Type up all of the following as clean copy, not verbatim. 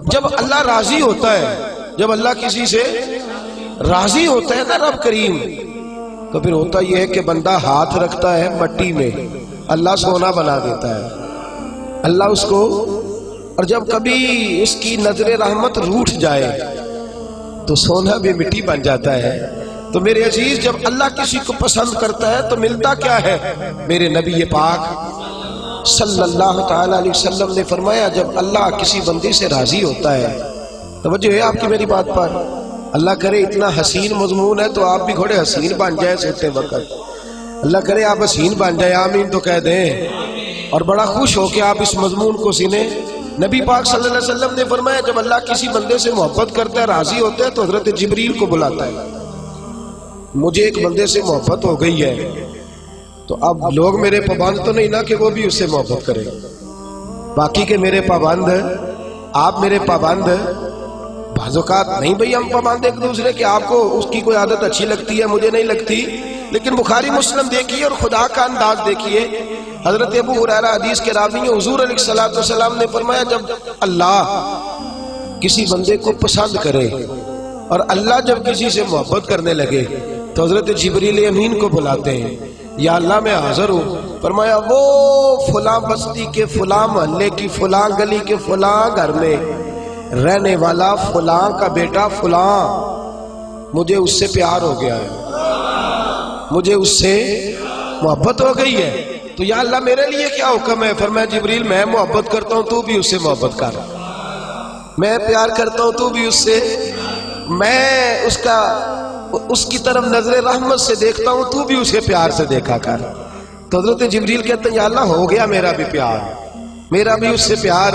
جب اللہ راضی ہوتا ہے، جب اللہ کسی سے راضی ہوتا ہے نا رب کریم، تو پھر ہوتا یہ ہے کہ بندہ ہاتھ رکھتا ہے مٹی میں، اللہ سونا بنا دیتا ہے اللہ اس کو، اور جب کبھی اس کی نظر رحمت روٹھ جائے تو سونا بھی مٹی بن جاتا ہے۔ تو میرے عزیز، جب اللہ کسی کو پسند کرتا ہے تو ملتا کیا ہے؟ میرے نبی پاک صلی اللہ تعالی علیہ وسلم نے فرمایا جب اللہ کسی بندے سے راضی ہوتا ہے، توجہ ہے آپ کی میری بات پر، اللہ کرے اتنا حسین مضمون ہے تو آپ بھی گھوڑے حسین بن جائے سوتے وقت، اللہ کرے آپ حسین بن جائے، آمین تو کہہ دیں، اور بڑا خوش ہو کہ آپ اس مضمون کو سنیں۔ نبی پاک صلی اللہ علیہ وسلم نے فرمایا جب اللہ کسی بندے سے محبت کرتا ہے، راضی ہوتا ہے، تو حضرت جبریل کو بلاتا ہے، مجھے ایک بندے سے محبت ہو گئی ہے، تو اب لوگ میرے پابند تو نہیں نا کہ وہ بھی اس سے محبت کریں، باقی کے میرے پابند، آپ میرے پابند، بعض اوقات نہیں بھئی ہم پابند ایک دوسرے کہ آپ کو اس کی کوئی عادت اچھی لگتی ہے مجھے نہیں لگتی، لیکن بخاری مسلم دیکھیے اور خدا کا انداز دیکھیے، حضرت ابو ہریرہ حدیث کے راوی ہیں، حضور علیہ السلام نے فرمایا جب اللہ کسی بندے کو پسند کرے اور اللہ جب کسی سے محبت کرنے لگے تو حضرت جبریل امین کو بلاتے ہیں، یا اللہ میں حاضر ہوں، فرمایا وہ فلاں بستی کے فلاں محلے کی فلاں گلی کے فلاں گھر میں رہنے والا فلاں کا بیٹا فلاں، مجھے اس سے پیار ہو گیا ہے، مجھے اس سے محبت ہو گئی ہے، تو یا اللہ میرے لیے کیا حکم ہے؟ فرمایا جبریل میں محبت کرتا ہوں تو بھی اس سے محبت کر، میں پیار کرتا ہوں تو بھی اس سے، میں اس کی طرف نظر رحمت سے دیکھتا ہوں تو بھی اسے پیار سے دیکھا کر۔ تو حضرت جبریل کہتے ہیں یا اللہ ہو گیا میرا بھی پیار، میرا بھی اس سے پیار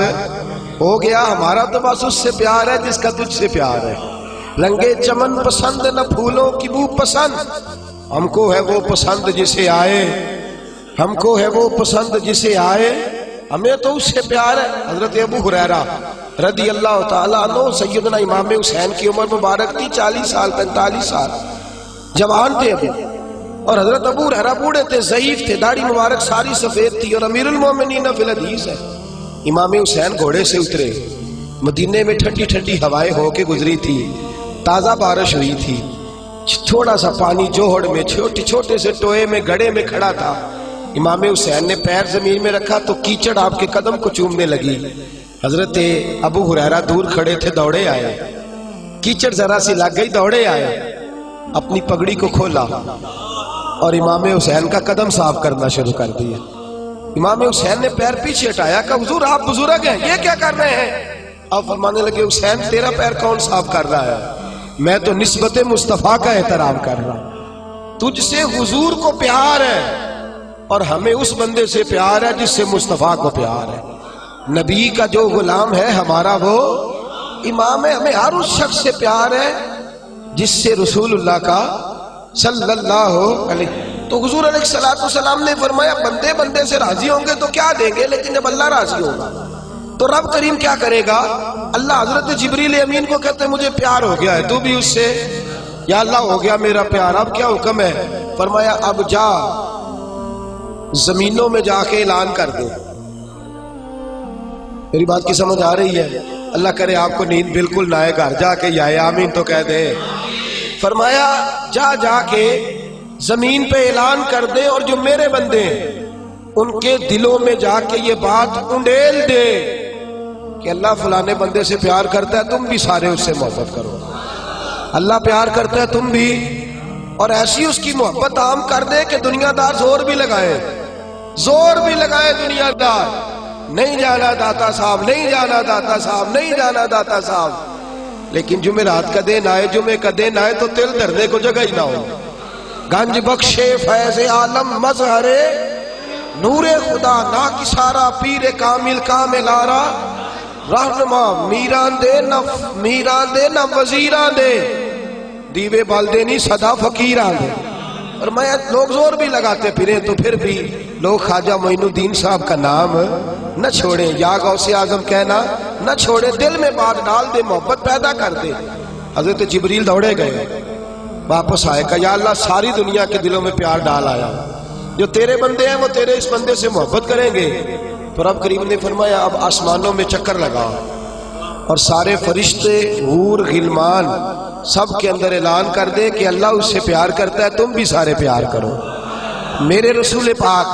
ہو گیا، ہمارا تو بس اس سے پیار ہے جس کا تجھ سے پیار ہے، رنگے چمن پسند نہ پھولوں کی بو پسند، ہم کو ہے وہ پسند جسے آئے، ہم کو ہے وہ پسند جسے آئے، ہمیں تو اس سے پیار ہے۔ حضرت ابو ہریرہ رضی اللہ تعالیٰ عنہ، سیدنا امام حسین کی عمر مبارک تھی 40 سال 45 سال، جوان تھے ابھی، اور حضرت ابو ہریرہ بوڑھے تھے، ضعیف تھے، داڑھی مبارک ساری سفید تھی، اور امیر المومنین فی الحدیث ہے۔ امام حسین گھوڑے سے اترے، مدینے میں ٹھنڈی ٹھنڈی ہوائیں ہو کے گزری تھی، تازہ بارش ہوئی تھی، تھوڑا سا پانی جوہڑ میں چھوٹے سے ٹوئے میں گڑھے میں کھڑا تھا، امام حسین نے پیر زمین میں رکھا تو کیچڑ آپ کے قدم کو چومنے لگی، حضرت ابو ہریرہ دور کھڑے تھے، دوڑے آئے، کیچڑ ذرا سی لگ گئی، دوڑے آئے، اپنی پگڑی کو کھولا اور امام حسین کا قدم صاف کرنا شروع کر دیا۔ امام حسین نے پیر پیچھے ہٹایا کہ حضور آپ بزرگ ہیں، یہ کیا کر رہے ہیں؟ آپ فرمانے لگے حسین تیرا پیر کون صاف کر رہا ہے؟ میں تو نسبت مصطفیٰ کا احترام کر رہا ہوں، تجھ سے حضور کو پیار ہے اور ہمیں اس بندے سے پیار ہے جس سے مصطفیٰ کو پیار ہے، نبی کا جو غلام ہے ہمارا وہ امام ہے، ہمیں ہر اس شخص سے پیار ہے جس سے رسول اللہ کا صلی اللہ علیہ۔ تو حضور علیہ السلام نے فرمایا بندے بندے سے راضی ہوں گے تو کیا دیں گے، لیکن جب اللہ راضی ہوگا تو رب کریم کیا کرے گا؟ اللہ حضرت جبریل امین کو کہتے ہیں مجھے پیار ہو گیا ہے تو بھی اس سے، یا اللہ ہو گیا میرا پیار، اب کیا حکم ہے؟ فرمایا اب جا زمینوں میں جا کے اعلان کر دے۔ میری بات کی سمجھ آ رہی ہے؟ اللہ کرے آپ کو نیند بالکل نہ آئے، گھر جا کے یا آمین تو کہہ دے۔ فرمایا جا کے زمین پہ اعلان کر دے، اور جو میرے بندے ان کے دلوں میں جا کے یہ بات انڈیل دے کہ اللہ فلانے بندے سے پیار کرتا ہے، تم بھی سارے اس سے محبت کرو، اللہ پیار کرتا ہے تم بھی، اور ایسی اس کی محبت عام کر دے کہ دنیا دار زور بھی لگائے دنیا دار، نہیں جانا داتا صاحب، نہیں جانا داتا صاحب، نہیں جانا داتا صاحب، لیکن جمعرات کا دن آئے، جمعے کا دن آئے تو تل دھرنے کو جگہ ہی نہ ہو، گنج بخشے فیض عالم مظہر نور خدا نا کسارا پیر کامل کامل آرا رہنما میران دے نہ وزیران دے دیوے بالدے نہیں صدا فقیران دے۔ اور میں لوگ زور بھی لگاتے پھریں تو پھر بھی لوگ خواجہ معین الدین صاحب کا نام نہ چھوڑیں، یا غوث اعظم کہنا نہ چھوڑیں، دل میں بات ڈال دے، محبت پیدا کر دے۔ حضرت جبریل دوڑے گئے، واپس آئے، کہا یا اللہ ساری دنیا کے دلوں میں پیار ڈال آیا، جو تیرے بندے ہیں وہ تیرے اس بندے سے محبت کریں گے۔ تو رب کریم نے فرمایا اب آسمانوں میں چکر لگاؤ، اور سارے فرشتے حور غلمان سب کے اندر اعلان کر دے کہ اللہ اس سے پیار کرتا ہے، تم بھی سارے پیار کرو۔ میرے رسول پاک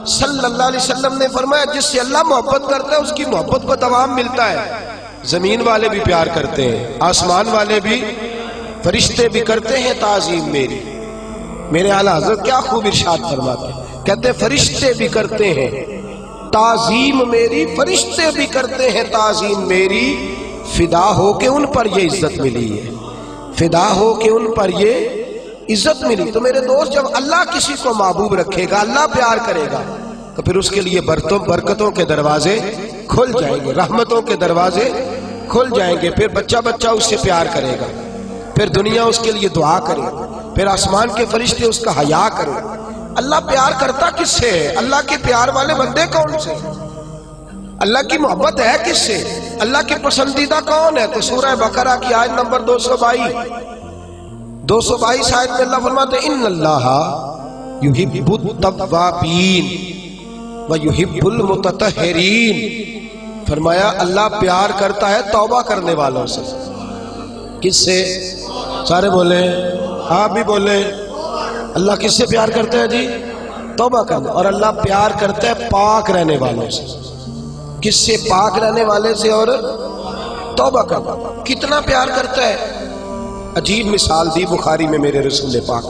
صلی اللہ علیہ وسلم نے فرمایا جس سے اللہ محبت کرتا ہے اس کی محبت کو دوام ملتا ہے۔ زمین والے بھی پیار کرتے ہیں، آسمان والے بھی، فرشتے بھی کرتے ہیں تعظیم میری۔ میرے اعلیٰ حضرت کیا خوب ارشاد فرماتے ہیں، کہتے ہیں فرشتے بھی کرتے ہیں تعظیم میری، فرشتے بھی کرتے ہیں تعظیم میری، فدا ہو کے ان پر یہ عزت ملی ہے، فدا ہو کے ان پر یہ عزت ملی۔ تو میرے دوست جب اللہ کسی کو محبوب رکھے گا، اللہ پیار کرے گا، تو پھر اس کے لیے برکتوں کے دروازے کھل جائیں گے، رحمتوں کے دروازے کھل جائیں گے، پھر بچہ بچہ اس سے پیار کرے گا، پھر دنیا اس کے لیے دعا کرے گا، پھر آسمان کے فرشتے اس کا حیا کرے گا۔ اللہ پیار کرتا کس سے ہے؟ اللہ کے پیار والے بندے کون سے؟ اللہ کی محبت ہے کس سے؟ اللہ کے پسندیدہ کون ہے؟ تو سورہ بقرہ کی آیت نمبر 222 آیت میں اللہ فرماتے ہیں ان اللہ یحب التوابین ویحب المتطہرین، فرمایا اللہ پیار کرتا ہے توبہ کرنے والوں سے۔ کس سے؟ سارے بولیں، آپ بھی بولیں، اللہ کس سے پیار کرتا ہے جی؟ توبہ کرنا۔ اور اللہ پیار کرتا ہے پاک رہنے والوں سے۔ کس سے؟ پاک رہنے والے سے اور توبہ کرنا۔ کتنا پیار کرتا ہے؟ عجیب مثال دی بخاری میں میرے رسول پاک،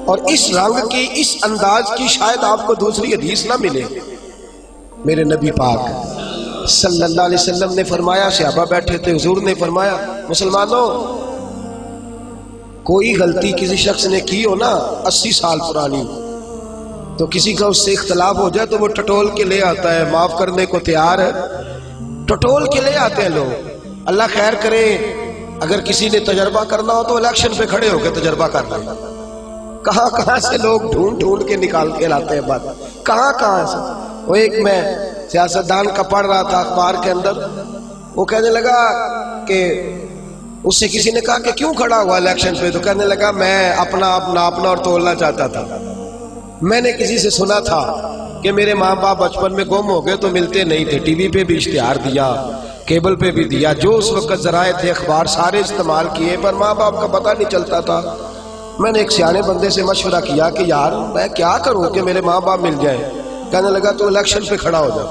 اور اس رنگ کی، اس انداز کی شاید آپ کو دوسری حدیث نہ ملے۔ میرے نبی پاک صلی اللہ علیہ وسلم نے فرمایا، صحابہ بیٹھے تھے، حضور نے فرمایا مسلمانوں کوئی غلطی کسی شخص نے کی ہو نا 80 سال پرانی، تو کسی کا اس سے اختلاف ہو جائے تو وہ ٹٹول کے لے آتا ہے، معاف کرنے کو تیار ہے، ٹٹول کے لے آتے ہیں لوگ۔ اللہ خیر کرے، اگر کسی نے تجربہ کرنا ہو تو الیکشن پہ کھڑے ہو کے تجربہ کر لیں، کہاں کہاں سے لوگ ڈھونڈ کے نکال کے لاتے ہیں بات، کہاں سے۔ وہ ایک میں سیاستدان کا پڑھ رہا تھا اخبار کے اندر، وہ کہنے لگا کہ اس سے کسی نے کہا کہ کیوں کھڑا ہوا الیکشن پہ، تو کہنے لگا میں اپنا آپ ناپنا اور تولنا چاہتا تھا۔ میں نے کسی سے سنا تھا کہ میرے ماں باپ بچپن میں گم ہو گئے تو ملتے نہیں تھے، ٹی وی پہ بھی اشتہار دیا، کیبل پہ بھی دیا، جو اس وقت ذرائع تھے اخبار سارے استعمال کیے، پر ماں باپ کا پتہ نہیں چلتا تھا۔ میں نے ایک سیانے بندے سے مشورہ کیا کہ یار میں کیا کروں کہ میرے ماں باپ مل جائیں۔ کہنے لگا تو الیکشن پہ کھڑا ہو جا،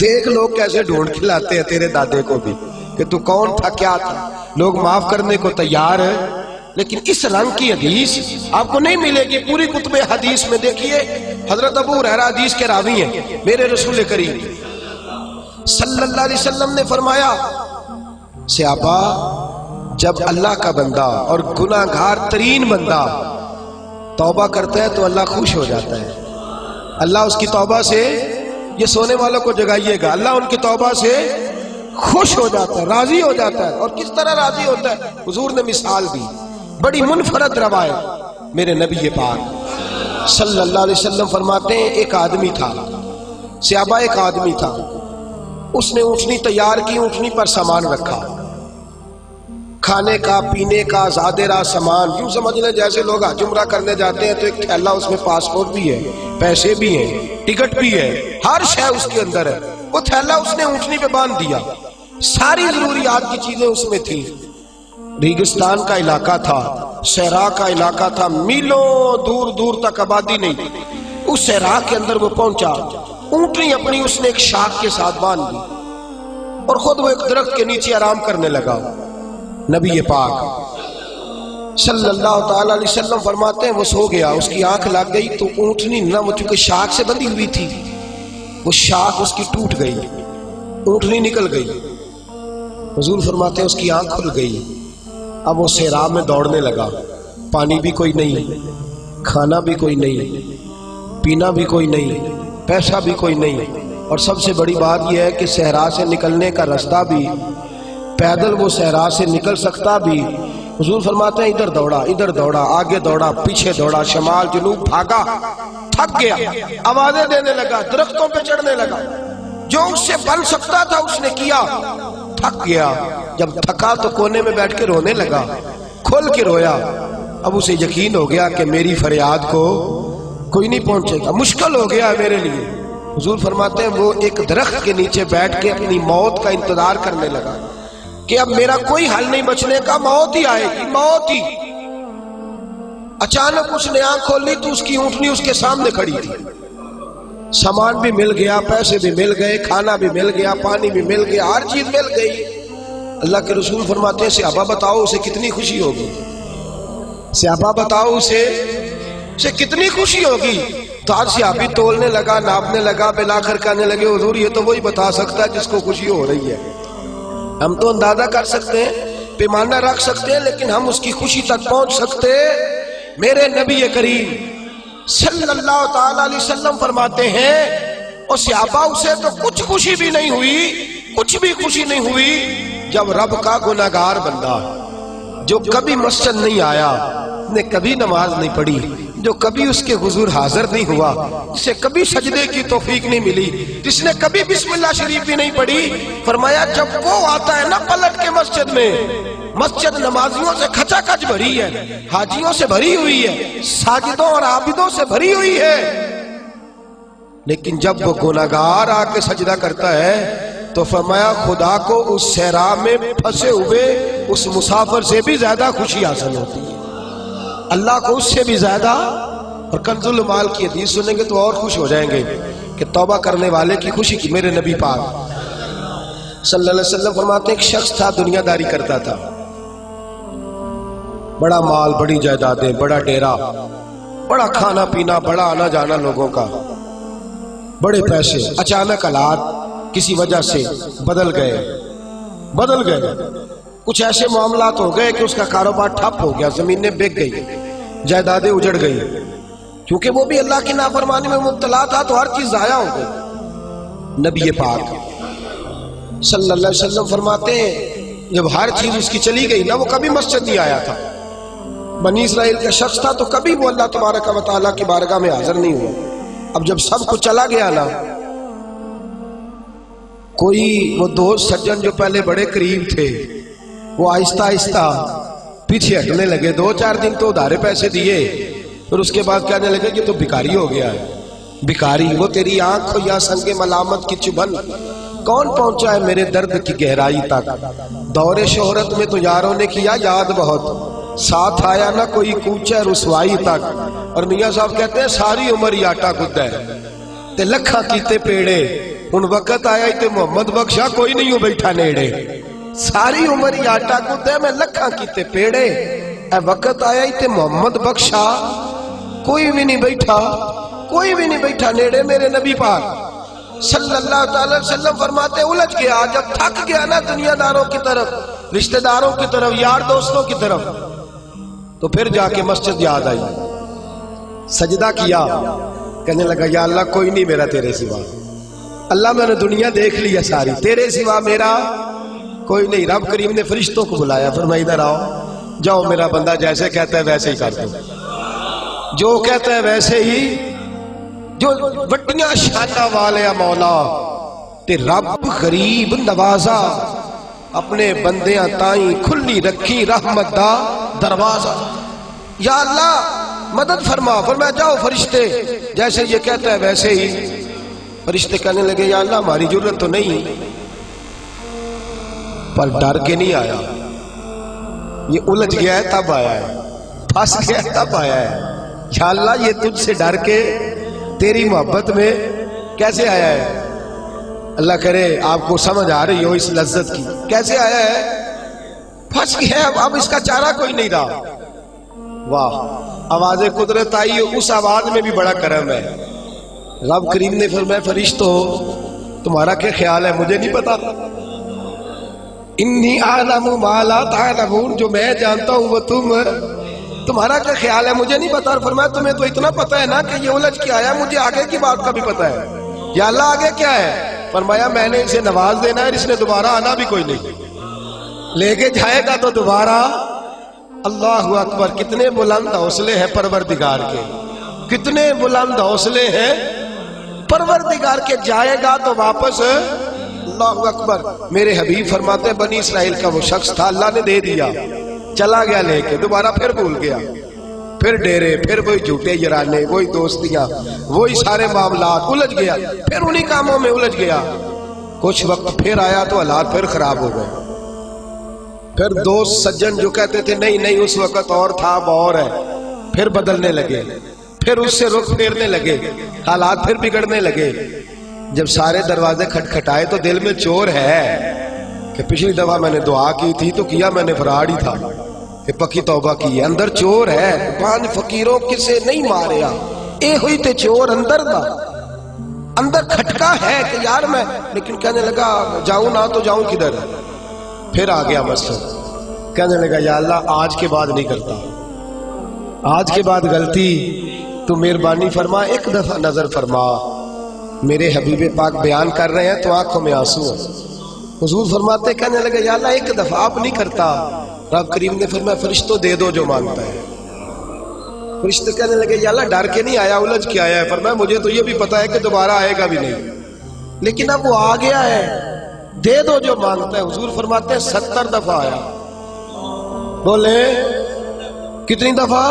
دیکھ لوگ کیسے ڈھونڈ کے لاتے ہیں تیرے دادے کو بھی کہ تو کون تھا، کیا تھا۔ لوگ معاف کرنے کو تیار ہے، لیکن اس رنگ کی حدیث آپ کو نہیں ملے گی۔ پوری کتب حدیث میں دیکھیے، حضرت ابو ہریرہ حدیث کے راوی ہیں، میرے رسول کریم صلی اللہ علیہ وسلم نے فرمایا صحابہ جب اللہ کا بندہ اور گناہ گار ترین بندہ توبہ کرتا ہے تو اللہ خوش ہو جاتا ہے۔ اللہ اس کی توبہ سے، یہ سونے والوں کو جگائیے گا، اللہ ان کی توبہ سے خوش ہو جاتا ہے، راضی ہو جاتا ہے۔ اور کس طرح راضی ہوتا ہے؟ حضور نے مثال دی، بڑی منفرد روایت، میرے نبی پاک صلی اللہ علیہ وسلم فرماتے ہیں ایک آدمی تھا، صحابہ ایک آدمی تھا، اس نے اونٹنی تیار کی، اونٹنی پر سامان رکھا، کھانے کا، پینے کا، زادرہ سامان، یوں سمجھ لیں جیسے لوگ حج عمرہ کرنے جاتے ہیں تو ایک تھیلا، اس میں پاسپورٹ بھی ہے، پیسے بھی ہیں، ٹکٹ بھی ہے، ہر شے اس کے اندر ہے۔ وہ تھیلا اس نے اونٹنی پہ باندھ دیا، ساری ضروریات کی چیزیں اس میں تھی۔ ریگستان کا علاقہ تھا، صحرا کا علاقہ تھا، میلوں دور دور تک آبادی نہیں۔ اس صحرا کے اندر وہ پہنچا، اونٹنی اپنی اس نے ایک شاخ کے ساتھ باندھ دی اور خود وہ ایک درخت کے نیچے آرام کرنے لگا۔ نبی پاک صلی اللہ تعالی علیہ وسلم فرماتے ہیں وہ سو گیا، اس کی آنکھ لگ گئی تو اونٹنی نہ، وہ چونکہ شاخ سے بندھی ہوئی تھی، وہ شاخ اس کی ٹوٹ گئی، اونٹنی نکل گئی۔ حضور فرماتے ہیں اس کی آنکھ کھل گئی، اب وہ صحرا میں دوڑنے لگا، پانی بھی کوئی نہیں، کھانا بھی کوئی نہیں، پینا بھی کوئی نہیں، پیسہ بھی کوئی نہیں، اور سب سے بڑی بات یہ ہے کہ صحرا سے نکلنے کا راستہ بھی، پیدل وہ صحرا سے نکل سکتا بھی۔ حضور فرماتے ہیں ادھر دوڑا، آگے دوڑا، پیچھے دوڑا، شمال جنوب بھاگا، تھک گیا، آوازیں دینے لگا، درختوں پہ چڑھنے لگا، جو اس سے بن سکتا تھا اس نے کیا، تھک گیا۔ جب تھکا تو کونے میں بیٹھ کے رونے لگا، کھول کے رویا۔ اب اسے یقین ہو گیا کہ میری فریاد کو کوئی نہیں پہنچے گا، مشکل ہو گیا میرے لیے، حضور فرماتے ہیں وہ ایک درخت کے نیچے بیٹھ کے اپنی موت کا انتظار کرنے لگا کہ اب میرا کوئی حل نہیں بچنے کا، موت ہی آئے گی، موت ہی۔ اچانک اس نے آنکھ کھولی تو اس کی اونٹنی اس کے سامنے کھڑی تھی، سامان بھی مل گیا، پیسے بھی مل گئے، کھانا بھی مل گیا، پانی بھی مل گیا، ہر چیز مل گئی۔ اللہ کے رسول فرماتے ہیں صحابہ بتاؤ اسے کتنی خوشی ہوگی، صحابہ بتاؤ اسے کتنی خوشی ہوگی۔ تو ہر صحابی تولنے لگا، ناپنے لگا، بالآخر کہنے لگے حضور یہ تو وہی بتا سکتا ہے جس کو خوشی ہو رہی ہے، ہم تو اندازہ کر سکتے ہیں، پیمانہ رکھ سکتے ہیں، لیکن ہم اس کی خوشی تک پہنچ سکتے۔ میرے نبی کریم صلی اللہ تعالی علیہ وسلم فرماتے ہیں اور صحابہ اسے تو کچھ خوشی بھی نہیں ہوئی، کچھ بھی خوشی نہیں ہوئی جب رب کا گناہگار بندہ جو کبھی مسجد نہیں آیا، نے کبھی نماز نہیں پڑھی، جو کبھی اس کے حضور حاضر نہیں ہوا، جسے کبھی سجدے کی توفیق نہیں ملی، جس نے کبھی بسم اللہ شریف بھی نہیں پڑھی، فرمایا جب وہ آتا ہے نا پلٹ کے مسجد میں، مسجد نمازیوں سے کھچا کھچ بھری ہے، حاجیوں سے بھری ہوئی ہے، ساجدوں اور عابدوں سے بھری ہوئی ہے، لیکن جب وہ گناہگار آ کے سجدہ کرتا ہے تو فرمایا خدا کو اس صحرا میں پھنسے ہوئے اس مسافر سے بھی زیادہ خوشی حاصل ہوتی ہے، اللہ کو اس سے بھی زیادہ۔ اور کنز المال کی حدیث سنیں گے تو اور خوش ہو جائیں گے کہ توبہ کرنے والے کی خوشی کی۔ میرے نبی پاک صلی اللہ علیہ وسلم فرماتے ہیں ایک شخص تھا دنیا داری کرتا تھا، بڑا مال، بڑی جائیدادیں، بڑا ڈیرا، بڑا کھانا پینا، بڑا آنا جانا لوگوں کا، بڑے پیسے۔ اچانک حالات کسی وجہ سے بدل گئے، کچھ ایسے معاملات ہو گئے کہ اس کا کاروبار ٹھپ ہو گیا، زمینیں بک گئی، جائیدادیں اجڑ گئی، کیونکہ وہ بھی اللہ کی نافرمانی میں مبتلا تھا تو ہر چیز ضائع ہو گئی۔ نبی پاک صلی اللہ علیہ وسلم فرماتے ہیں جب ہر چیز اس کی چلی گئی نا، وہ کبھی مسجد نہیں آیا تھا، بنی اسرائیل کا شخص تھا تو کبھی وہ اللہ تبارک و تعالیٰ کی بارگاہ میں حاضر نہیں ہوا۔ اب جب سب کچھ چلا گیا نا، کوئی وہ دوست سجن جو پہلے بڑے قریب تھے وہ آہستہ آہستہ پیچھے ہٹنے لگے، 2-4 دن تو ادھارے پیسے دیے، پھر اس کے بعد کہنے لگے کہ تو بھکاری ہو گیا ہے، بھکاری، وہ تیری آنکھ ہو یا سنگ ملامت کی چبھن، کون پہنچا ہے میرے درد کی گہرائی تک، دور شہرت میں تو یاروں نے کیا یاد بہت، ساتھ آیا نہ کوئی کوچہ رسوائی تک۔ اور میاں صاحب کہتے ہیں ساری عمر ہی آٹا گدا ہے تے لکھاں کیتے پیڑے، ان وقت آیا تے محمد بخشا کوئی نہیں ہو بیٹھا نیڑے، ساری عمر ہی آٹا گدا ہے میں لکھاں کیتے پیڑے، اے وقت آیا تے محمد بخشا کوئی بھی نہیں بیٹھا نیڑے۔ میرے نبی پاک صلی اللہ تعالی وسلم فرماتے الجھ گیا، جب تھک گیا نا دنیا داروں کی طرف، رشتہ داروں کی طرف، یار دوستوں کی طرف، تو پھر جا کے مسجد یاد آئی، سجدہ کیا، کہنے لگا یا اللہ کوئی نہیں میرا تیرے سوا، اللہ میں نے دنیا دیکھ لیا ساری، تیرے سوا میرا کوئی نہیں۔ رب کریم نے فرشتوں کو بلایا، فرمایا ادھر آؤ، جاؤ میرا بندہ جیسے کہتا ہے ویسے ہی کر دو، جو کہتا ہے ویسے ہی، جو وڈیاں شانہ والے مولا تے رب غریب نوازا، اپنے بندیاں تائیں کھلی رکھی رحمت دا دروازہ، یا اللہ مدد فرما، فرمایا جاؤ فرشتے جیسے یہ کہتا ہے ویسے ہی۔ فرشتے کہنے لگے یا اللہ ہماری ضرورت تو نہیں، پر ڈر کے نہیں آیا، یہ الجھ گیا ہے تب آیا ہے، پھنس گیا ہے تب آیا ہے، یا اللہ یہ تجھ سے ڈر کے تیری محبت میں کیسے آیا ہے؟ اللہ کرے آپ کو سمجھ آ رہی ہو اس لذت کی، کیسے آیا ہے؟ پھنس گیا ہے، اب اس کا چارہ کوئی نہیں رہا۔ واہ، آواز قدرت آئی، اس آواز میں بھی بڑا کرم ہے۔ رب کریم نے فرمایا فرشتو تمہارا کیا خیال ہے مجھے نہیں پتا، انی اعلم ما لا تعلمون، جو میں جانتا ہوں وہ تمہارا کیا خیال ہے مجھے نہیں پتا۔ اور فرمایا تمہیں تو اتنا پتا ہے نا کہ یہ الجھ کے آیا، مجھے آگے کی بات کا بھی پتا ہے، یا اللہ آگے کیا ہے؟ فرمایا میں نے اسے نواز دینا ہے، اس نے دوبارہ آنا بھی کوئی نہیں، لے کے جائے گا تو دوبارہ۔ اللہ اکبر، کتنے بلند حوصلے ہیں پروردگار کے، کتنے بلند حوصلے ہیں پروردگار کے، جائے گا تو واپس۔ اللہ اکبر، میرے حبیب فرماتے ہیں بنی اسرائیل کا وہ شخص تھا، اللہ نے دے دیا، چلا گیا لے کے، دوبارہ پھر بھول گیا، پھر ڈیرے، پھر وہی جھوٹے یارانے، وہی دوستیاں، وہی سارے معاملات، الجھ گیا، پھر انہی کاموں میں الجھ گیا۔ کچھ وقت پھر آیا تو حالات پھر خراب ہو گئے۔ پھر دوست سجن جو کہتے تھے نہیں نہیں اس وقت اور تھا اب اور ہے، پھر بدلنے لگے، پھر اس سے رخ پھیرنے لگے، حالات پھر بگڑنے لگے۔ جب سارے دروازے کھٹکھٹائے تو دل میں چور ہے کہ پچھلی دفعہ میں نے دعا کی تھی تو کیا میں نے فراڈ ہی تھا، کہ پکی توبہ کی ہے، اندر چور ہے۔ 5 فقیروں کسے نہیں ماریا، اے ہوئی تے چور اندر دا، اندر کھٹکا ہے کہ یار میں، لیکن کہنے لگا جاؤں نہ تو جاؤں کدھر۔ پھر آ گیا مسجد، کہنے لگا یا اللہ آج کے بعد نہیں کرتا، آج کے بعد غلطی تو مہربانی فرما، ایک دفعہ نظر فرما۔ میرے حبیب پاک بیان کر رہے ہیں تو آنکھوں میں آنسو ہیں۔ حضور فرماتے کہنے لگے یا اللہ ایک دفعہ آپ نہیں کرتا۔ رب کریم نے فرمایا فرشتوں دے دو جو مانگتا ہے۔ فرشتے کہنے لگے یا اللہ ڈر کے نہیں آیا، الجھ کے آیا ہے۔ فرمایا مجھے تو یہ بھی پتا ہے کہ دوبارہ آئے گا بھی نہیں، لیکن اب وہ آ گیا ہے، دے دو جو مانگتا ہے۔ حضور فرماتے ہیں 70 دفعہ آیا۔ بولے کتنی دفعہ؟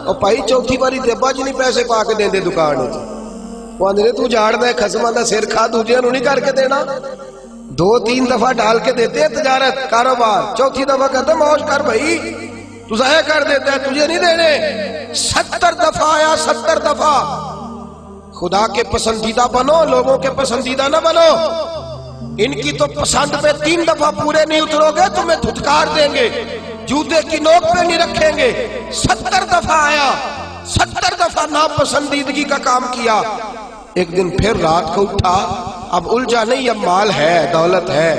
اور پائی چوتھی باری تے ابا جی نہیں پیسے پا کے دیں دے دکان وچ، وہ آندے تو جاڑ دے خسماں دا سر کھا، دوجے نوں نہیں کر کے دینا۔ 2-3 دفعہ ڈال کے دیتے ہیں تجارت کاروبار، چوتھی دفعہ کہتے ہیں موج کر بھائی تو ضائع کر دیتا ہے، تجھے نہیں دینے۔ 70 دفعہ آیا، 70 دفعہ۔ خدا کے پسندیدہ بنو، لوگوں کے پسندیدہ نہ بنو۔ ان کی تو پسند پہ 3 دفعہ پورے نہیں اترو گے تمہیں دھتکار دیں گے، جوتے کی نوک پہ نہیں رکھیں گے۔ 70 دفعہ آیا، 70 دفعہ ناپسندیدگی کا کام کیا۔ ایک دن پھر رات کو اٹھا، اب الجھا نہیں، اب مال ہے، دولت ہے۔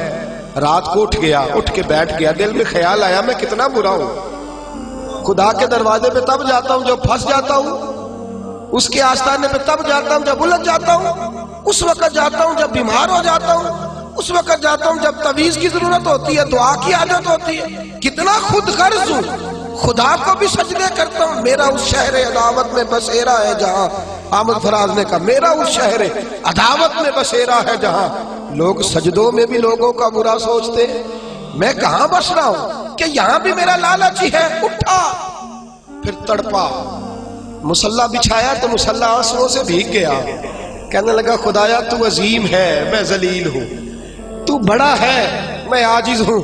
رات کو اٹھ گیا، اٹھ کے بیٹھ گیا، دل میں خیال آیا میں کتنا برا ہوں، خدا کے دروازے پہ تب جاتا ہوں جب پھنس جاتا ہوں، اس کے آستانے پہ تب جاتا ہوں جب الجھ جاتا ہوں، اس وقت جاتا ہوں جب بیمار ہو جاتا ہوں، اس وقت جاتا ہوں جب تعویذ کی ضرورت ہوتی ہے، دعا کی عادت ہوتی ہے۔ کتنا خود غرض ہوں، خدا کو بھی سجدے کرتا ہوں۔ میرا اس شہر عداوت میں بسیرا ہے جہاں، احمد فراز نے کہا میرا اس شہر عداوت میں بسیرا ہے جہاں، لوگ سجدوں میں بھی لوگوں کا برا سوچتے ہیں، میں کہاں بس رہا ہوں کہ یہاں بھی میرا لالچ ہی ہے۔ اٹھا، پھر تڑپا، مصلی بچھایا تو مصلی آنسوؤں سے بھیگ گیا۔ کہنے لگا خدایا تو عظیم ہے، میں ذلیل ہوں، تو بڑا ہے، میں عاجز ہوں،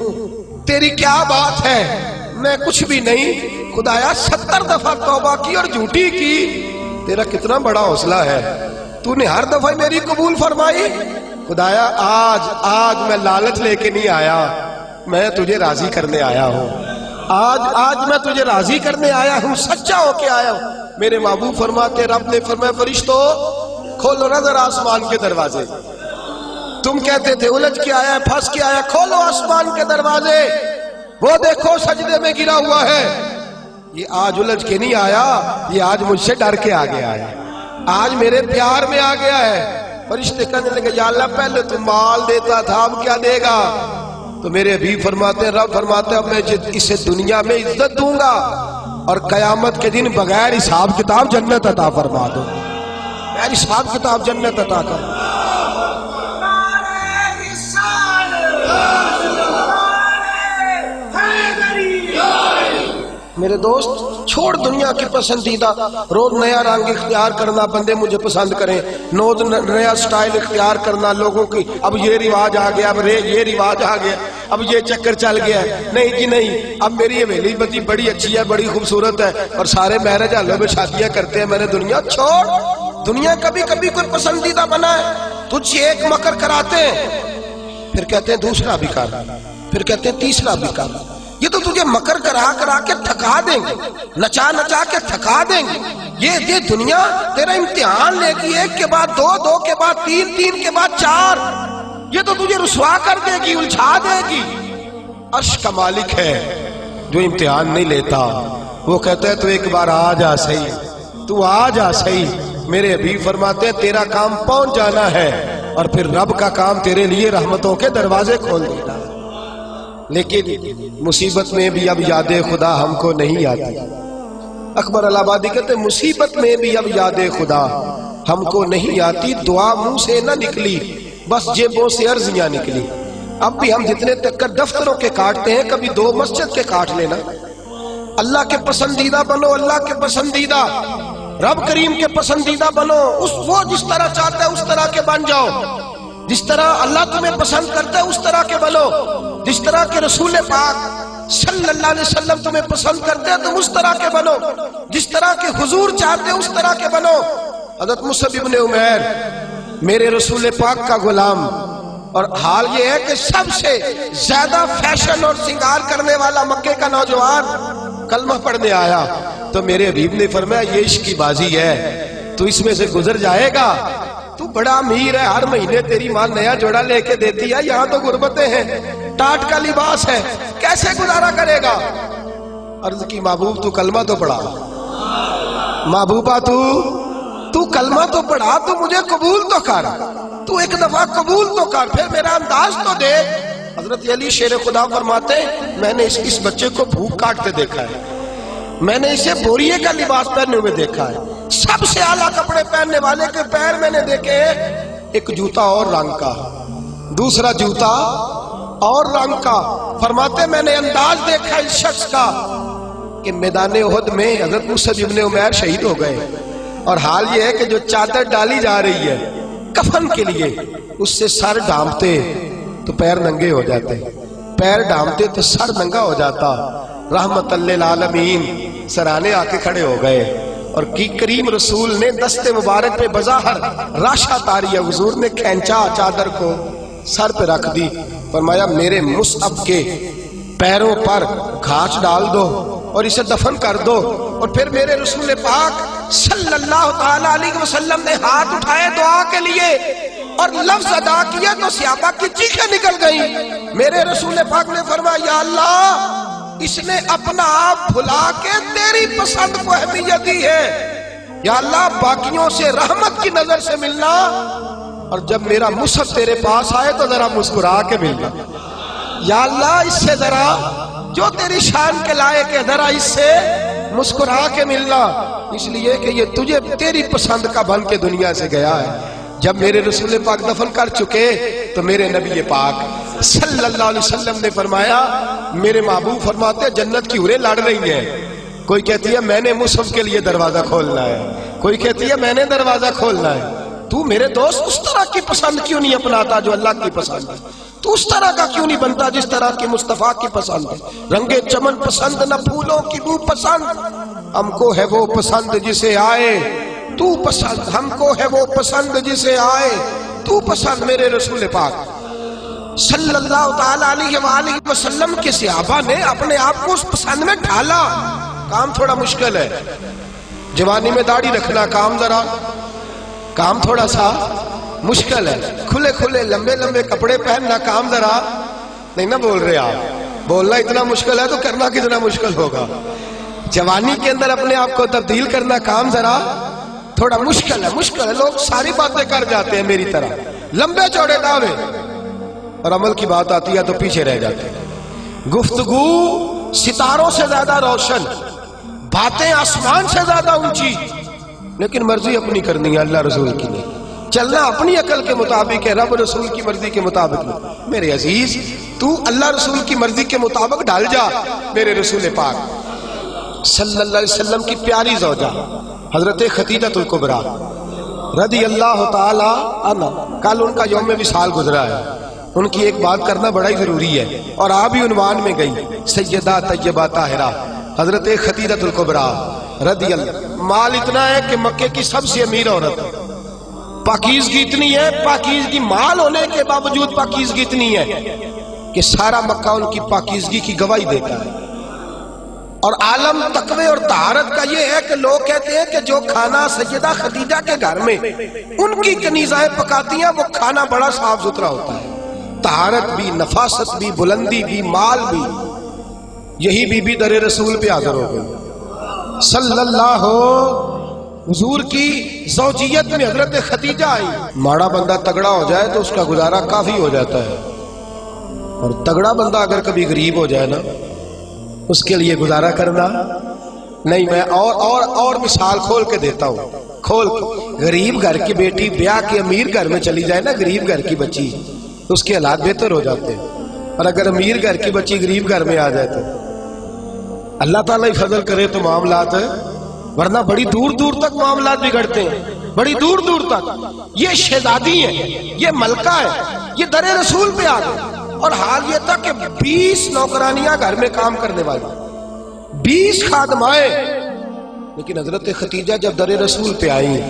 تیری کیا بات ہے، میں کچھ بھی نہیں۔ خدایا 70 دفعہ توبہ کی اور جھوٹی کی، تیرا کتنا بڑا حوصلہ ہے، تو نے ہر دفعہ میری قبول فرمائی۔ خدایا آج میں لالچ لے کے نہیں آیا، میں تجھے راضی کرنے آیا ہوں، آج میں تجھے راضی کرنے آیا ہوں، سچا ہو کے آیا ہوں۔ میرے محبوب فرماتے، رب نے فرمایا فرشتوں کھولو نظر آسمان کے دروازے، تم کہتے تھے الجھ کے آیا، پھنس کے آیا، کھولو آسمان کے دروازے، وہ دیکھو سجدے میں گرا ہوا ہے۔ یہ آج الجھ کے نہیں آیا، یہ آج مجھ سے ڈر کے آ گیا ہے، آج میرے پیار میں آ گیا ہے۔ فرشتے کہنے لگے یا اللہ پہلے تو مال دیتا تھا، اب کیا دے گا؟ تو میرے حبیب فرماتے ہیں، رب فرماتے ہیں اب میں اسے دنیا میں عزت دوں گا اور قیامت کے دن بغیر حساب کتاب جنت عطا فرما دوں، بغیر حساب کتاب جنت عطا کر۔ میرے دوست چھوڑ دنیا کی پسندیدہ، روز نیا رنگ اختیار کرنا، بندے مجھے پسند کریں، روز نیا سٹائل اختیار کرنا لوگوں کی، اب یہ رواج آ گیا، اب یہ رواج آ گیا، اب یہ چکر چل گیا۔ نہیں جی نہیں، اب میری حویلی بتی بڑی اچھی ہے، بڑی خوبصورت ہے، اور سارے میرج ہالوں میں شادیاں کرتے ہیں، میں نے دنیا چھوڑ۔ دنیا کبھی کبھی کوئی پسندیدہ بنا ہے، تجھ ایک مکر کراتے ہیں، پھر کہتے ہیں دوسرا بھی کر، پھر کہتے ہیں تیسرا بھی کر۔ یہ تو تجھے مکر کرا کرا کے تھکا دیں گے، نچا نچا کے تھکا دیں گے۔ یہ دنیا تیرا امتحان لے گی، ایک کے بعد دو، دو کے بعد تین، تین کے بعد چار۔ یہ تو تجھے رسوا کر دے گی، الجھا دے گی۔ عرش کا مالک ہے جو امتحان نہیں لیتا، وہ کہتا ہے تو ایک بار آ جا صحیح، تو آ جا صحیح۔ میرے حبیب فرماتے ہیں تیرا کام پہنچ جانا ہے، اور پھر رب کا کام تیرے لیے رحمتوں کے دروازے کھول دینا۔ لیکن مصیبت میں بھی اب یاد خدا ہم کو نہیں آتی۔ اکبر الہ آبادی کہتے مصیبت میں بھی اب یاد خدا ہم کو نہیں آتی، دعا منہ سے نہ نکلی، بس جیبوں سے عرضیاں نکلی۔ اب بھی ہم جتنے تک دفتروں کے کاٹتے ہیں، کبھی 2 مسجد کے کاٹ لینا، اللہ کے پسندیدہ بنو، اللہ کے پسندیدہ، رب کریم کے پسندیدہ بنو، وہ جس طرح چاہتا ہے اس طرح کے بن جاؤ، جس طرح اللہ تمہیں پسند کرتا ہے اس طرح کے بنو، جس طرح کے رسول پاک صلی اللہ علیہ وسلم تمہیں پسند کرتے ہیں تم اس طرح کے بنو، جس طرح کے حضور چاہتے ہیں اس طرح کے بنو۔ حضرت مصعب ابن عمیر میرے رسول پاک کا غلام، اور حال یہ ہے کہ سب سے زیادہ فیشن اور سنگار کرنے والا مکے کا نوجوان کلمہ پڑھنے آیا تو میرے حبیب نے فرمایا یہ عشق کی بازی ہے، تو اس میں سے گزر جائے گا، تو بڑا امیر ہے، ہر مہینے تیری ماں نیا جوڑا لے کے دیتی ہے، یہاں تو غربتیں ہیں، ٹاٹ کا لباس ہے، کیسے گزارا کرے گا؟ عرض کی محبوب تو کلمہ تو پڑھا، محبوبہ تو کلمہ تو پڑھا، تو مجھے قبول تو کر، تو ایک دفعہ قبول تو کر، پھر میرا انداز تو دے۔ حضرت علی شیر خدا فرماتے میں نے اس بچے کو بھوک کاٹتے دیکھا ہے، میں نے اسے بوریے کا لباس پہننے ہوئے دیکھا ہے، سب سے اعلیٰ کپڑے پہننے والے کے پیر میں نے دیکھے، ایک جوتا اور رنگ کا، دوسرا جوتا اور رنگ کا۔ فرماتے میں نے انداز دیکھا اس شخص کا کہ میدان احد میں حضرت مصعب ابن عمیر شہید ہو گئے، اور حال یہ ہے کہ جو چادر ڈالی جا رہی ہے کفن کے لیے، اس سے سر ڈھانپتے تو پیر ننگے ہو جاتے، پیر ڈھانپتے تو سر ننگا ہو جاتا۔ رحمت للعالمین سرانے آ کے کھڑے ہو گئے، اور کی کریم رسول نے دست مبارک پہ بظاہر راشا تاری، حضور نے کھینچا چادر کو سر پہ رکھ دی، فرمایا میرے مصعب کے پیروں پر گھاس ڈال دو اور اسے دفن کر دو۔ اور پھر میرے رسول پاک صلی اللہ تعالی علیہ وسلم نے ہاتھ اٹھائے دعا کے لیے اور لفظ ادا کیا تو صحابہ کی چیخیں نکل گئیں۔ میرے رسول پاک نے فرمایا یا اللہ اس نے اپنا آپ بھلا کے تیری پسند کو اہمیت دی ہے، یا اللہ باقیوں سے رحمت کی نظر سے ملنا، اور جب میرا مصعب تیرے پاس آئے تو ذرا مسکرا کے ملنا، یا اللہ اس سے ذرا جو تیری شان کے لائق ہے ذرا اس سے مسکرا کے ملنا، اس لیے کہ یہ تجھے تیری پسند کا بن کے دنیا سے گیا ہے۔ جب میرے رسول پاک دفن کر چکے تو میرے نبی پاک صلی اللہ علیہ وسلم نے فرمایا، میرے محبوب فرماتے جنت کی حوریں لڑ رہی ہیں، کوئی کہتی ہے میں نے مصعب کے لیے دروازہ کھولنا ہے، کوئی کہتی ہے میں نے دروازہ کھولنا ہے، تو میرے دوست اس طرح کی پسند کیوں نہیں اپناتا جو اللہ کی پسند ہے؟ تو اس طرح کا کیوں نہیں بنتا جس طرح کی مصطفیٰ کی پسند ہے؟ رنگ چمن پسند نہ پھولوں کی بو پسند، ہم کو ہے وہ پسند جسے آئے تو پسند، ہم کو ہے وہ پسند جسے آئے تو پسند۔ میرے رسول پاک صلی اللہ تعالی علیہ وآلہ وسلم کے صحابہ نے اپنے آپ کو اس پسند میں ڈھالا۔ کام تھوڑا مشکل ہے، جوانی میں داڑھی رکھنا کام تھوڑا سا مشکل ہے، کھلے کھلے لمبے لمبے کپڑے پہننا کام ذرا نہیں نہ بول رہے آپ، بولنا اتنا مشکل ہے تو کرنا کتنا مشکل ہوگا۔ جوانی کے اندر اپنے آپ کو تبدیل کرنا کام ذرا تھوڑا مشکل ہے، لوگ ساری باتیں کر جاتے ہیں میری طرح، لمبے چوڑے دعوے، اور عمل کی بات آتی ہے تو پیچھے رہ جاتے ہیں۔ گفتگو ستاروں سے زیادہ روشن، باتیں آسمان سے زیادہ اونچی، لیکن مرضی اپنی کرنی ہے، اللہ رسول کی نہیں، چلنا اپنی عقل کے مطابق ہے، رب رسول کی مرضی کے مطابق نہیں۔ میرے عزیز تو اللہ رسول کی مرضی کے مطابق ڈال جا۔ میرے رسول پاک صلی اللہ علیہ وسلم کی پیاری زوجہ حضرت خدیجہ الکبریٰ رضی اللہ تعالی عنہ، کل ان کا یوم وصال گزرا ہے، ان کی ایک بات کرنا بڑا ہی ضروری ہے، اور آپ ہی عنوان میں گئی سیدہ طیبہ طاہرہ حضرت خدیجہ الکبریٰ رضی اللہ۔ مال اتنا ہے کہ مکے کی سب سے امیر عورت، پاکیزگی اتنی ہے، پاکیزگی مال ہونے کے باوجود پاکیزگی اتنی ہے کہ سارا مکہ ان کی پاکیزگی کی گواہی دیتا ہے۔ اور عالم تقوی اور طہارت کا یہ ہے کہ لوگ کہتے ہیں کہ جو کھانا سیدہ خدیجہ کے گھر میں ان کی کنیزائیں پکاتی ہیں وہ کھانا بڑا صاف ستھرا ہوتا ہے، طہارت بھی، نفاست بھی، بلندی بھی، مال بھی۔ یہی بی بی در رسول پہ حاضر ہو گئی صلی اللہ، حضور کی زوجیت میں حضرت خدیجہ آئی۔ ماڑا بندہ تگڑا ہو جائے تو اس کا گزارا کافی ہو جاتا ہے، اور تگڑا بندہ اگر کبھی غریب ہو جائے نا اس کے لیے گزارا کرنا نہیں۔ میں اور مثال کھول کے دیتا ہوں، غریب گھر کی بیٹی بیاہ کے امیر گھر میں چلی جائے نا، غریب گھر کی بچی، تو اس کے حالات بہتر ہو جاتے ہیں، اور اگر امیر گھر کی بچی غریب گھر میں آ جائے تو اللہ تعالیٰ ہی فضل کرے تو معاملات ہے، ورنہ بڑی دور دور تک معاملات بگڑتے ہیں، بڑی دور دور تک۔ یہ شہزادی ہے، یہ ملکہ ہے، یہ در رسول پہ آ گئے، اور حال یہ تھا کہ 20 نوکرانیاں گھر میں کام کرنے والی، 20 خادمائیں، لیکن حضرت خدیجہ جب در رسول پہ آئی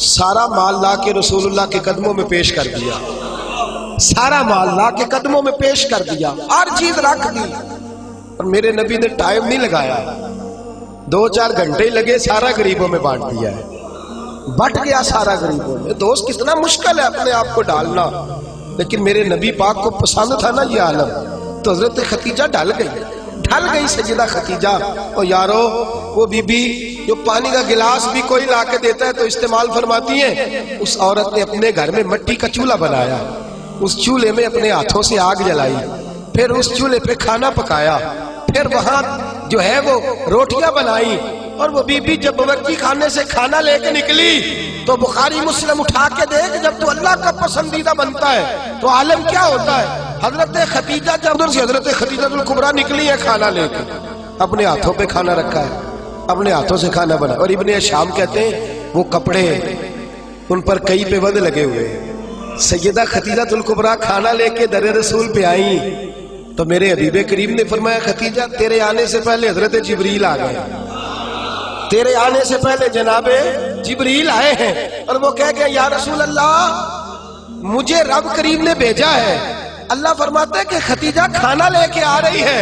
سارا مال لا کے رسول اللہ کے قدموں میں پیش کر دیا، سارا مال لا کے قدموں میں پیش کر دیا، ہر چیز رکھ دی، اور میرے نبی نے ٹائم نہیں لگایا، 2-4 گھنٹے ہی لگے، سارا غریبوں میں بانٹ دیا ہے، بٹ گیا سارا غریبوں میں۔ دوست کتنا مشکل ہے اپنے آپ کو ڈالنا، لیکن میرے نبی پاک کو پسند تھا نا یہ عالم، تو حضرت خدیجہ ڈل گئی سیدہ خدیجہ۔ اور یارو وہ بی بی جو پانی کا گلاس بھی کوئی لا کے دیتا ہے تو استعمال فرماتی ہیں، اس عورت نے اپنے گھر میں مٹی کا چولہا بنایا، اس چولہے میں اپنے ہاتھوں سے آگ جلائی، پھر اس چولہے پہ کھانا پکایا، پھر وہاں جو ہے وہ روٹیاں بنائی، اور وہ بی بی جب باورچی خانے سے کھانا لے کے نکلی تو بخاری مسلم اٹھا کے دیکھ، جب تو اللہ کا پسندیدہ بنتا ہے تو عالم کیا ہوتا ہے۔ حضرت خدیجہ جب ادھر سے حضرت خدیجہ الکبریٰ نکلی ہے کھانا لے کے، اپنے ہاتھوں پہ کھانا رکھا ہے، اپنے ہاتھوں سے کھانا بنا، اور ابن شام کہتے ہیں وہ کپڑے ان پر کئی پہ ود لگے ہوئے۔ سیدہ خدیجہ الکبریٰ کھانا لے کے در رسول پہ آئیں تو میرے حبیب کریم نے فرمایا خدیجہ تیرے آنے سے پہلے حضرت جبریل آ گئے، تیرے آنے سے پہلے جناب جبریل آئے ہیں، اور وہ کہہ گئے یا رسول اللہ مجھے رب کریم نے بھیجا ہے۔ اللہ فرماتا ہے کہ خدیجہ کھانا لے کے آ رہی ہے۔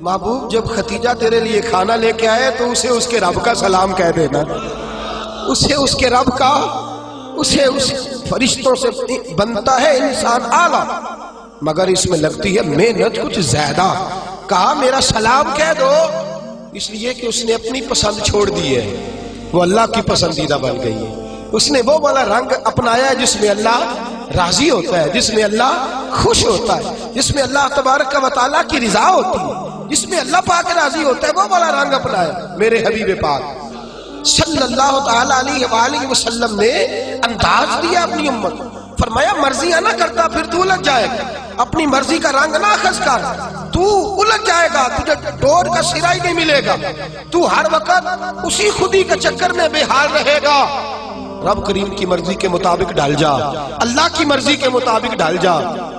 محبوب جب خدیجہ تیرے لیے کھانا لے کے آئے تو اسے اس کے رب کا سلام کہہ دینا، اسے اس کے رب کا، اسے اس فرشتوں سے بنتا ہے انسان اعلیٰ، مگر اس میں لگتی ہے محنت کچھ زیادہ۔ کہا میرا سلام کہہ دو، اس لیے کہ اس نے اپنی پسند چھوڑ دی ہے، وہ اللہ کی پسندیدہ بن گئی ہے۔ اس نے وہ والا رنگ اپنایا ہے جس میں اللہ راضی ہوتا ہے، جس میں اللہ خوش ہوتا ہے، جس میں اللہ تبارک و تعالیٰ کی رضا ہوتی ہے، جس میں اللہ پاک راضی ہوتا ہے، وہ والا رنگ اپنایا میرے حبیب پاک صلی اللہ تعالیٰ علیہ وآلہ وسلم نے انداز دیا اپنی امت کو۔ فرمایا مرضی نہ کرتا پھر تو الجھ جائے گا، اپنی مرضی کا رنگ نہ اخذ کر، تو الجھ جائے گا، تجھے ڈور کا سرا ہی نہیں ملے گا، تو ہر وقت اسی خودی کے چکر میں بے حال رہے گا۔ رب کریم کی مرضی کے مطابق ڈھل جا، اللہ کی مرضی کے مطابق ڈھل جا۔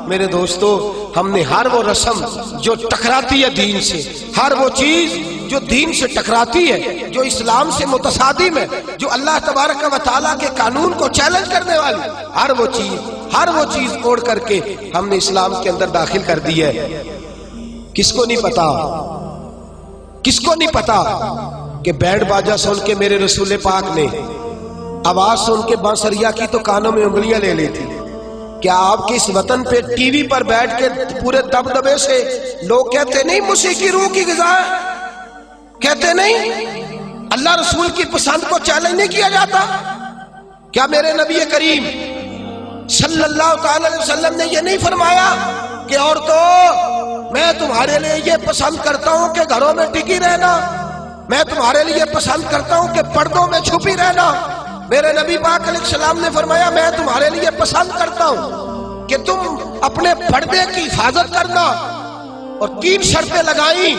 میرے دوستو ہم نے ہر وہ رسم جو ٹکراتی ہے دین سے، ہر وہ چیز جو دین سے ٹکراتی ہے، جو اسلام سے متصادم ہے، جو اللہ تبارک و تعالیٰ کے قانون کو چیلنج کرنے والی، ہر وہ چیز اوڑھ کر کے ہم نے اسلام کے اندر داخل کر دی ہے۔ کس کو نہیں پتا کہ بینڈ باجا سن کے میرے رسول پاک نے آواز سن کے بانسریا کی تو کانوں میں انگلیاں لے لی تھی۔ کیا آپ کے اس وطن پہ ٹی وی پر بیٹھ کے پورے دبدبے سے لوگ کہتے نہیں موسیقی روح کی غذا ہے؟ کہتے نہیں اللہ رسول کی پسند کو چیلنج نہیں کیا جاتا؟ کیا میرے نبی کریم صلی اللہ تعالی علیہ وسلم نے یہ نہیں فرمایا کہ عورتوں میں تمہارے لیے یہ پسند کرتا ہوں کہ گھروں میں ٹکی رہنا، میں تمہارے لیے پسند کرتا ہوں کہ پردوں میں چھپی رہنا؟ میرے نبی پاک علیہ السلام نے فرمایا میں تمہارے لیے پسند کرتا ہوں کہ تم اپنے پردے کی حفاظت کرنا، اور 3 شرطیں لگائیں۔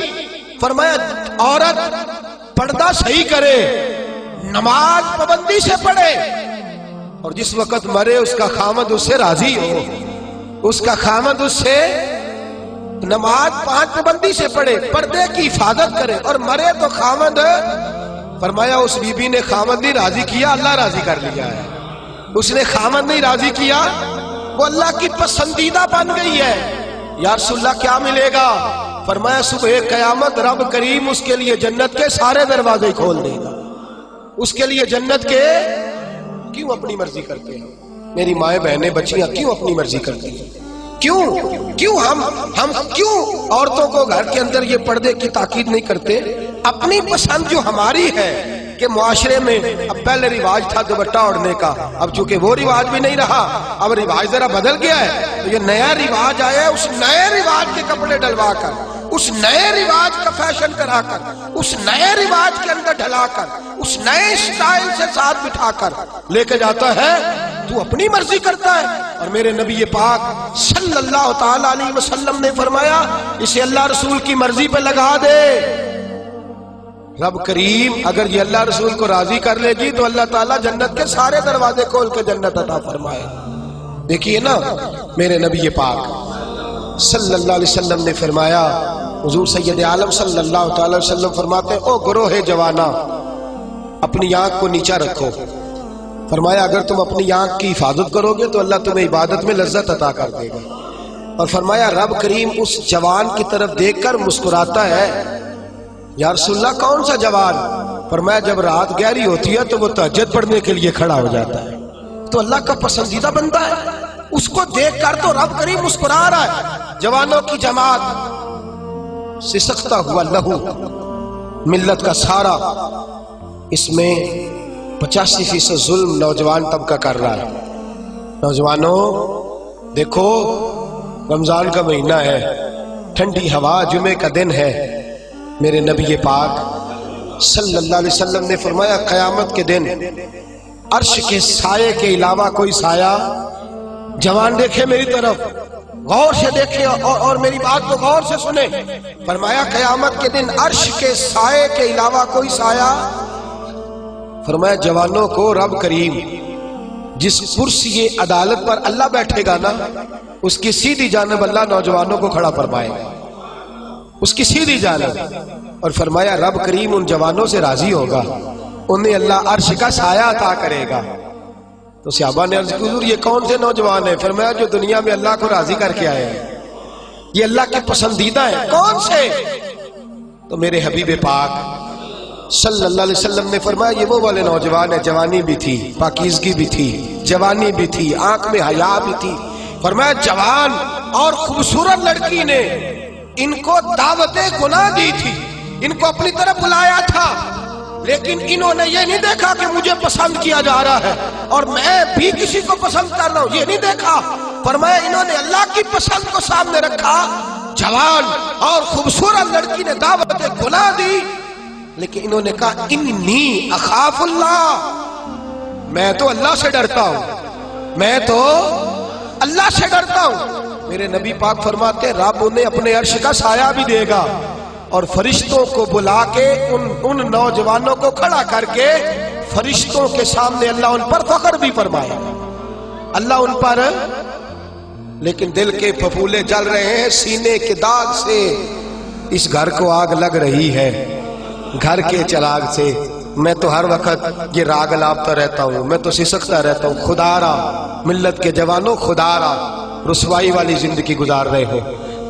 فرمایا عورت پردہ صحیح کرے، نماز پابندی سے پڑھے، اور جس وقت مرے اس کا خامد اس سے راضی ہو، اس کا خامد اس سے نماز 5 پابندی سے پڑھے، پردے کی حفاظت کرے، اور مرے تو خامد، فرمایا اس بی بی نے خامد نہیں راضی کیا، اللہ راضی کر لیا ہے۔ اس نے خامد نہیں راضی کیا، وہ اللہ کی پسندیدہ بن گئی ہے۔ یا رسول اللہ کیا ملے گا؟ فرمایا صبح قیامت رب کریم اس کے لیے جنت کے سارے دروازے کھول دے گا۔ اس کے لیے جنت کے، کیوں اپنی مرضی کرتے ہیں میری مائیں بہنیں بچیاں، کیوں اپنی مرضی کرتی ہیں؟ کیوں ہم کیوں عورتوں کو گھر کے اندر یہ پردے کی تاکید نہیں کرتے؟ اپنی پسند جو ہماری ہے کہ معاشرے میں اب پہلے رواج تھا دوپٹہ اوڑھنے کا، اب چونکہ وہ رواج بھی نہیں رہا، اب رواج ذرا بدل گیا ہے، تو یہ نیا رواج آیا ہے، اس نئے رواج کے کپڑے ڈلوا کر، اس نئے رواج کا فیشن کرا کر، اس نئے رواج کے اندر ڈھلا کر، اس نئے اسٹائل سے ساتھ بٹھا کر لے کے جاتا ہے، تو اپنی مرضی کرتا ہے۔ اور میرے نبی پاک صلی اللہ تعالی علیہ وسلم نے فرمایا اسے اللہ رسول کی مرضی پہ لگا دے، رب کریم اگر یہ اللہ رسول کو راضی کر لے گی تو اللہ تعالیٰ جنت کے سارے دروازے کھول کے جنت عطا فرمائے. دیکھیے نا میرے نبی پاک صلی اللہ علیہ وسلم نے فرمایا، حضور سید عالم صلی اللہ تعالی وسلم فرماتے ہیں، او گروہ جوانا اپنی آنکھ کو نیچا رکھو. فرمایا اگر تم اپنی آنکھ کی حفاظت کرو گے تو اللہ تمہیں عبادت میں لذت عطا کر دے گا. اور فرمایا رب کریم اس جوان کی طرف دیکھ کر مسکراتا ہے. یا رسول اللہ کون سا جوان؟ فرمایا جب رات گہری ہوتی ہے تو وہ تہجد پڑھنے کے لیے کھڑا ہو جاتا ہے. تو اللہ کا پسندیدہ بندہ ہے، اس کو دیکھ کر تو رب کریم مسکرا رہا ہے. جوانوں کی جماعت سسکتا ہوا لہو ملت کا سارا، اس میں 85% ظلم نوجوان طبقہ کر رہا ہے. نوجوانوں دیکھو رمضان کا مہینہ ہے، ٹھنڈی ہوا، جمعے کا دن ہے. میرے نبی پاک صلی اللہ علیہ وسلم نے فرمایا قیامت کے دن عرش کے سائے کے علاوہ کوئی سایہ، جوان دیکھے میری طرف غور سے دیکھے اور میری بات کو غور سے سنے. فرمایا قیامت کے دن عرش کے سائے کے علاوہ کوئی سایہ. فرمایا جوانوں کو رب کریم جس کرسی عدالت پر اللہ بیٹھے گا نا، اس کی سیدھی جانب اللہ نوجوانوں کو کھڑا فرمائے گا، اس کی سیدھی جانب. اور فرمایا رب کریم ان جوانوں سے راضی ہوگا، انہیں اللہ عرش کا سایہ عطا کرے گا. تو صحابہ نے عرض کی حضور یہ کون سے نوجوان ہیں؟ فرمایا جو دنیا میں اللہ کو راضی کر کے آئے ہیں، یہ اللہ کے پسندیدہ ہیں. کون سے؟ تو میرے حبیب پاک صلی اللہ علیہ وسلم نے فرمایا یہ وہ والے نوجوان ہیں، جوانی بھی تھی، پاکیزگی بھی تھی، جوانی بھی تھی، آنکھ میں حیا بھی تھی. فرمایا جوان اور خوبصورت لڑکی نے ان کو دعوت گناہ دی تھی، ان کو اپنی طرف بلایا تھا، لیکن انہوں نے یہ نہیں دیکھا کہ مجھے پسند کیا جا رہا ہے اور میں بھی کسی کو پسند کر رہا ہوں، یہ نہیں دیکھا. فرمایا انہوں نے اللہ کی پسند کو سامنے رکھا. جوان اور خوبصورت لڑکی نے دعوت گناہ دی، لیکن انہوں نے کہا انی اخاف اللہ، میں تو اللہ سے ڈرتا ہوں، میں تو اللہ سے ڈرتا ہوں. میرے نبی پاک فرماتے ہیں رب انہیں اپنے عرش کا سایہ بھی دے گا اور فرشتوں کو بلا کے ان نوجوانوں کو کھڑا کر کے فرشتوں کے سامنے اللہ ان پر فخر بھی فرمائے گا. اللہ ان پر، لیکن دل کے پھپھولے جل رہے ہیں سینے کے داغ سے. اس گھر کو آگ لگ رہی ہے گھر کے چراغ سے. میں تو ہر وقت یہ راگ لاپتا رہتا ہوں، میں تو سسکتا رہتا ہوں. خدا را ملت کے جوانوں، خدا را رسوائی والی زندگی گزار رہے ہو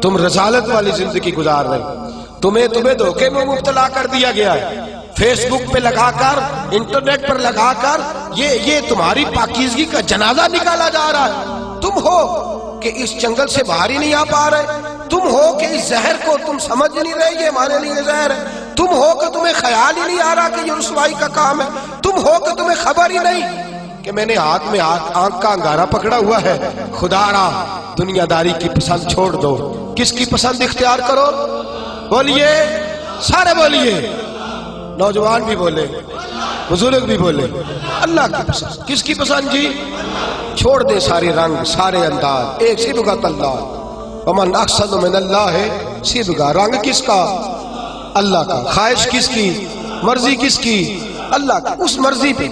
تم، رسالت والی زندگی گزار رہے ہو. تمہیں دھوکے میں مبتلا کر دیا گیا ہے، فیس بک پہ لگا کر، انٹرنیٹ پر لگا کر یہ تمہاری پاکیزگی کا جنازہ نکالا جا رہا ہے. تم ہو کہ اس جنگل سے باہر ہی نہیں آ پا رہے، تم ہو کہ اس زہر کو تم سمجھ نہیں رہے یہ ہمارے لیے زہر ہے، تم ہو کہ تمہیں خیال ہی نہیں آ رہا کہ یہ رسوائی کا کام ہے، تم ہو کہ تمہیں خبر ہی نہیں کہ میں نے ہاتھ میں آنکھ کا انگارہ پکڑا ہوا ہے. خدا را دنیا داری کی پسند چھوڑ دو، کس کی پسند اختیار کرو؟ بولیے، سارے بولیے، نوجوان بھی بولے، بزرگ بھی بولے. اللہ کی پسند. کس کی پسند جی؟ چھوڑ دے سارے رنگ سارے انداز، ایک صبغۃ اللہ، ومن احسن من اللہ صبغہ. رنگ کس کا؟ اللہ کا. خواہش کس کی؟ مرضی کس کی؟ اللہ کی. اس مرضی پہ.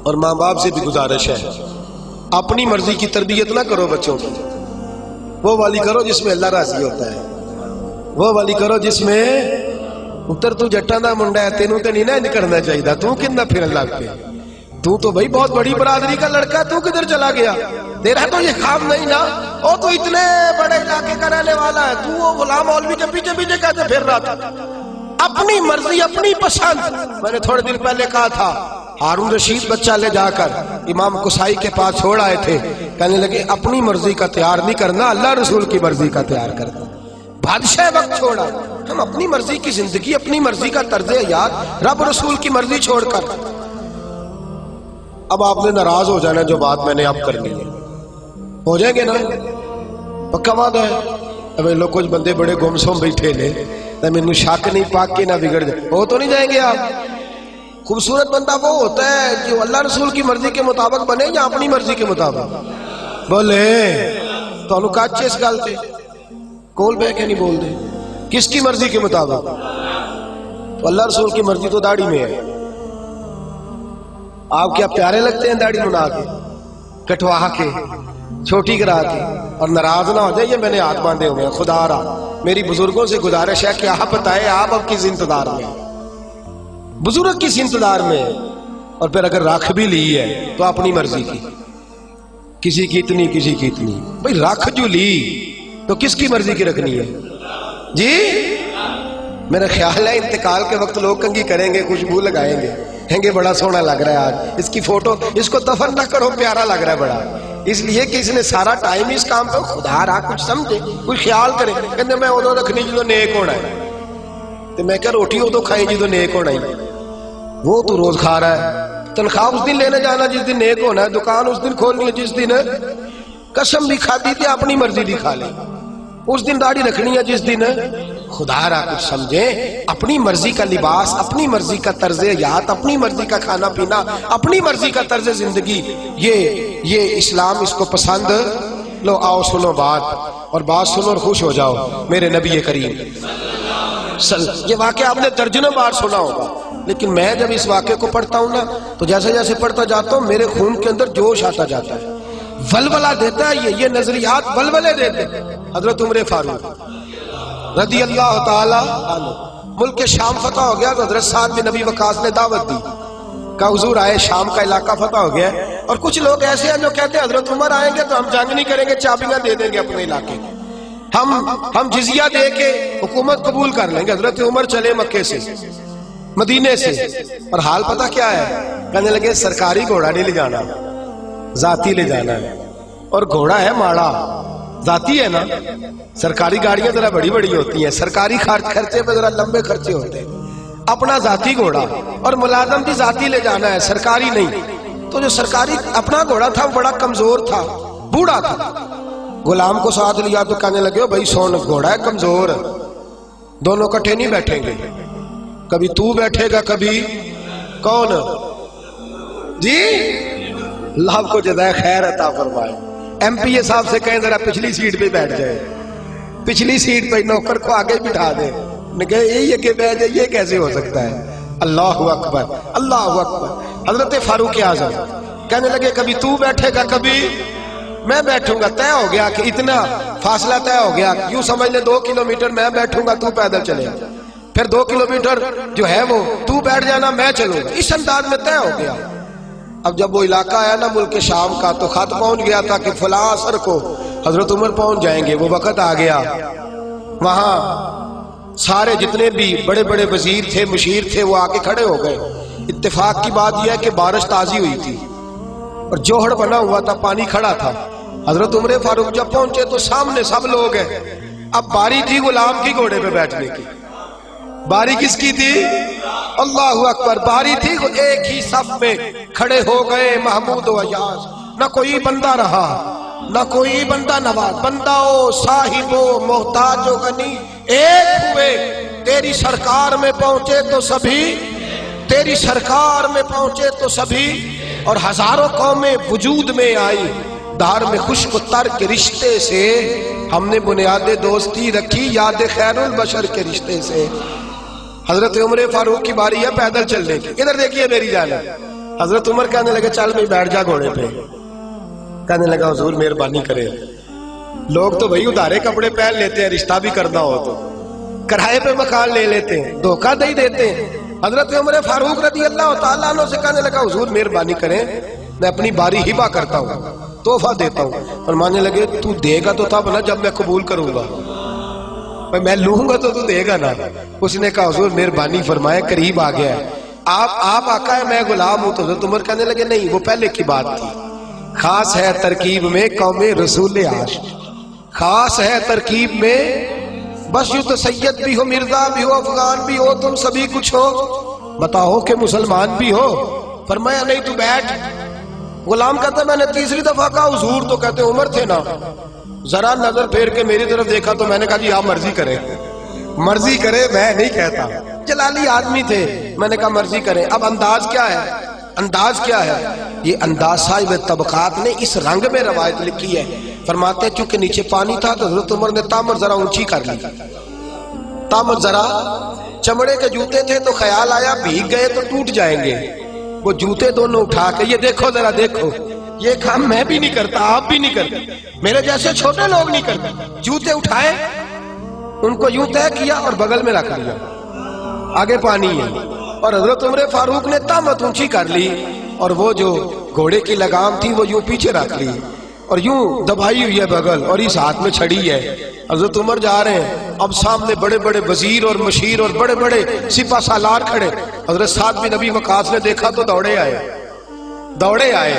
اور ماں باپ سے بھی گزارش ہے اپنی مرضی کی تربیت نہ کرو بچوں کی، وہ والی کرو جس میں اللہ راضی ہوتا ہے، وہ والی کرو جس میں اتر تو جٹا دا منڈا ہے تینوں تے نہیں نہ کرنا چاہیے، تو کتنا پھر اللہ پہ، تو بھائی بہت بڑی برادری کا لڑکا ہے، تو کدھر چلا گیا؟ تیرا تو یہ کام نہیں نا، وہ تو اتنے بڑے علاقے کا رہنے والا ہے، تو وہ غلام مولوی کے پیچھے پیچھے کہتے پھر رہا تھا. اپنی مرضی اپنی پسند. میں نے تھوڑے دن پہلے کہا تھا ہارون رشید بچہ لے جا کر امام قصائی کے پاس چھوڑ آئے تھے، کہنے لگے اپنی مرضی کا تیار نہیں کرنا، اللہ رسول کی مرضی کا تیار کرنا. بادشاہ وقت چھوڑا، ہم اپنی مرضی کی زندگی، اپنی مرضی کا طرز حیات، رب رسول کی مرضی چھوڑ کر. اب آپ نے ناراض ہو جانا جو بات میں نے اب کرنی ہے، ہو جائیں گے نا؟ پکا وعدہ ہے. اب لوگ کچھ بندے بڑے گمسم بیٹھے لے، میں شک نہیں پاک کے نہ بگڑ جائے، وہ تو نہیں جائیں گے آپ. خوبصورت بندہ وہ ہوتا ہے جو اللہ رسول کی مرضی کے مطابق بنے یا اپنی مرضی کے مطابق بولے. تو انہوں کاچے اس گل سے کول بے کے نہیں بول دے، کس کی مرضی کے مطابق؟ تو اللہ رسول کی مرضی تو داڑھی میں ہے. آپ کیا پیارے لگتے ہیں داڑھی منا کے, کٹوا کے, چھوٹی کرا کے, اور ناراض نہ ہو جائے یہ میں نے ہاتھ باندھے ہوئے ہیں. خدا را میری بزرگوں سے گزارش ہے کہ آپ بتائیں آپ اب کس انتظار میں, بزرگ کس انتظار میں. اور پھر اگر رکھ بھی لی ہے تو اپنی مرضی کی, کسی کی اتنی کسی کی اتنی. بھئی رکھ جو لی تو کس کی مرضی کی رکھنی ہے جی؟ میرا خیال ہے انتقال کے وقت لوگ کنگھی کریں گے, خوشبو لگائیں گے, کہیں گے بڑا سونا لگ رہا ہے آج, اس کی فوٹو, اس کو دفن نہ کرو, پیارا لگ رہا ہے بڑا. اس لیے کہ اس نے سارا ٹائم اس کام پہ, خدا رہا کچھ سمجھے, کوئی خیال کرے. کہتے میں ادو رکھنی جدو نیک ہونا ہے. تو میں کہا روٹی ادو کھائی جدو نیک ہونا ہے. وہ تو روز کھا رہا ہے. تنخواہ اس دن لینے جانا جس دن نیک ہونا ہے, دکان اس دن کھولنی ہے جس دن قسم بھی کھا دی تھی اپنی مرضی بھی کھا لی, اس دن داڑھی رکھنی ہے جس دن, خدا را کچھ سمجھیں. اپنی مرضی کا لباس, اپنی مرضی کا طرز حیات, اپنی مرضی کا کھانا پینا, اپنی مرضی کا طرز زندگی, یہ اسلام اس کو پسند. لو آؤ سنو بات, اور بات سنو اور خوش ہو جاؤ. میرے نبی کریم یہ واقعہ آپ نے درجنوں بار سنا ہوگا, لیکن میں جب اس واقعے کو پڑھتا ہوں نا تو جیسے جیسے پڑھتا جاتا ہوں میرے خون کے اندر جوش آتا جاتا ہے, ولولہ دیتا ہے. یہ نظریات ولولے دیتے. حضرت عمر فاروق رضی اللہ تعالی عنہ, ملک شام فتح ہو گیا تو حضرت سعد بن نبی وقاص نے دعوت دی, کہا حضور آئے, شام کا علاقہ فتح ہو گیا ہے. اور کچھ لوگ ایسے ہیں جو کہتے ہیں حضرت عمر آئیں گے تو ہم جنگ نہیں کریں گے, چابیاں دے دیں گے اپنے علاقے کی, ہم جزیہ دے کے حکومت قبول کر لیں گے. حضرت عمر چلے مکے سے, مدینے سے, اور حال پتہ کیا ہے, کہنے لگے سرکاری گھوڑا نہیں لے جانا, ذاتی لے جانا ہے. اور گھوڑا ہے ماڑا, ذاتی ہے نا. سرکاری گاڑیاں ذرا بڑی بڑی ہوتی ہیں, سرکاری خرچے پہ ذرا لمبے خرچے ہوتے ہیں. اپنا ذاتی گھوڑا, اور ملازم بھی ذاتی لے جانا ہے, سرکاری نہیں. تو جو سرکاری اپنا گھوڑا تھا وہ بڑا کمزور تھا, بوڑھا تھا. غلام کو ساتھ لیا تو کہنے لگے بھائی سون, گھوڑا ہے کمزور, دونوں کٹھے نہیں بیٹھیں گے, کبھی تو بیٹھے گا کبھی کون جی. اللہ کو جزائے خیر عطا فرمائے. ایم پی اے صاحب سے کہیں ذرا پچھلی سیٹ پہ بیٹھ جائے, پچھلی سیٹ پہ نوکر کو آگے بٹھا دے. یہ کہ بیٹھ جائے, یہ کیسے ہو سکتا ہے؟ اللہ اکبر, اللہ اکبر. حضرت فاروق اعظم کہنے لگے کبھی تو بیٹھے گا کبھی میں بیٹھوں گا. طے ہو گیا کہ اتنا فاصلہ طے ہو گیا, یوں سمجھ لے 2 کلومیٹر میں بیٹھوں گا, تو پیدل چلے, پھر 2 کلومیٹر جو ہے وہ تو بیٹھ جانا, میں چلوں گا. اس انداز میں طے ہو گیا. اب جب وہ علاقہ آیا نا ملک شام کا, تو خط پہنچ گیا تھا کہ فلاں عصر کو حضرت عمر پہنچ جائیں گے. وہ وقت آ گیا. وہاں سارے جتنے بھی بڑے بڑے وزیر تھے, مشیر تھے, وہ آ کے کھڑے ہو گئے. اتفاق کی بات یہ ہے کہ بارش تازی ہوئی تھی اور جوہڑ بنا ہوا تھا, پانی کھڑا تھا. حضرت عمر فاروق جب پہنچے تو سامنے سب لوگ ہیں. اب باری تھی غلام کی گھوڑے پہ بیٹھنے کی. باری کس کی تھی؟ اللہ اکبر. باری تھی, ایک ہی صف میں کھڑے ہو گئے محمود و ایاز. نہ کوئی بندہ رہا, نہ کوئی بندہ نواز, بندہ او صاحب و محتاج و غنی ایک ہوئے. تیری سرکار میں پہنچے تو سبھی, تیری سرکار میں پہنچے تو سبھی, اور ہزاروں قومیں وجود میں آئی. دار میں خشک و تر کے رشتے سے ہم نے بنیاد دوستی رکھی, یاد خیر البشر کے رشتے سے. حضرت عمر فاروق کی باری ہے پیدل چلنے کی. ادھر دیکھیے میری جانب. حضرت عمر کہنے لگے چل میں بیٹھ جا گھوڑے پہ. کہنے لگا حضور مہربانی کرے, لوگ تو بھائی ادھارے کپڑے پہن لیتے ہیں, رشتہ بھی کرنا ہو تو کرائے پہ مکان لے لیتے ہیں, دھوکہ دے دیتے ہیں. حضرت عمر فاروق رضی اللہ تعالیٰ عنہ سے کہنے لگا حضور مہربانی کریں, میں اپنی باری ہبہ کرتا ہوں, تحفہ دیتا ہوں. اور ماننے لگے تو دے گا تو تب نا جب میں قبول کروں گا, میں لوں گا تو دے گا نا. اس نے کہا حضور مہربانی فرمائے, قریب آ گیا ہے, آپ آقا ہے میں غلام ہوں. تو حضرت عمر کہنے لگے نہیں, وہ پہلے کی بات تھی. خاص ہے ترکیب میں قوم رسول عاشق, خاص ہے ترکیب میں, بس یوں تو سید بھی ہو, مرزا بھی ہو, افغان بھی ہو, تم سبھی کچھ ہو, بتاؤ کہ مسلمان بھی ہو. فرمایا نہیں تو بیٹھ. غلام کہتا میں نے تیسری دفعہ کہا حضور, تو کہتے عمر تھے نا, ذرا نظر پھیر کے میری طرف دیکھا تو میں نے کہا جی آپ مرضی کریں, مرضی کرے, میں نہیں کہتا. جلالی آدمی تھے, میں نے کہا مرضی کریں. اب انداز کیا ہے, انداز کیا ہے؟ یہ انداز صاحب طبقات نے اس رنگ میں روایت لکھی ہے. فرماتے ہیں چونکہ نیچے پانی تھا تو حضرت عمر نے تامر ذرا اونچی کر لی, تم ذرا چمڑے کے جوتے تھے تو خیال آیا بھیگ گئے تو ٹوٹ جائیں گے، وہ جوتے دونوں اٹھا کے یہ دیکھو ذرا دیکھو، یہ کام میں بھی نہیں کرتا، آپ بھی نہیں کرتے، میرے جیسے چھوٹے لوگ نہیں کرتے، جوتے اٹھائے ان کو یوں طے کیا اور بغل میں رکھ لیا، آگے پانی ہے، اور حضرت عمر فاروق نے طامت اونچی کر لی اور وہ جو گھوڑے کی لگام تھی وہ یوں پیچھے رکھ لی اور یوں دبائی ہوئی ہے بغل، اور اس ہاتھ میں چھڑی ہے۔ حضرت عمر جا رہے ہیں، اب سامنے بڑے بڑے وزیر اور مشیر اور بڑے بڑے سپہ سالار کھڑے۔ حضرت سعد بن ابی وقاص نے دیکھا تو دوڑے آئے،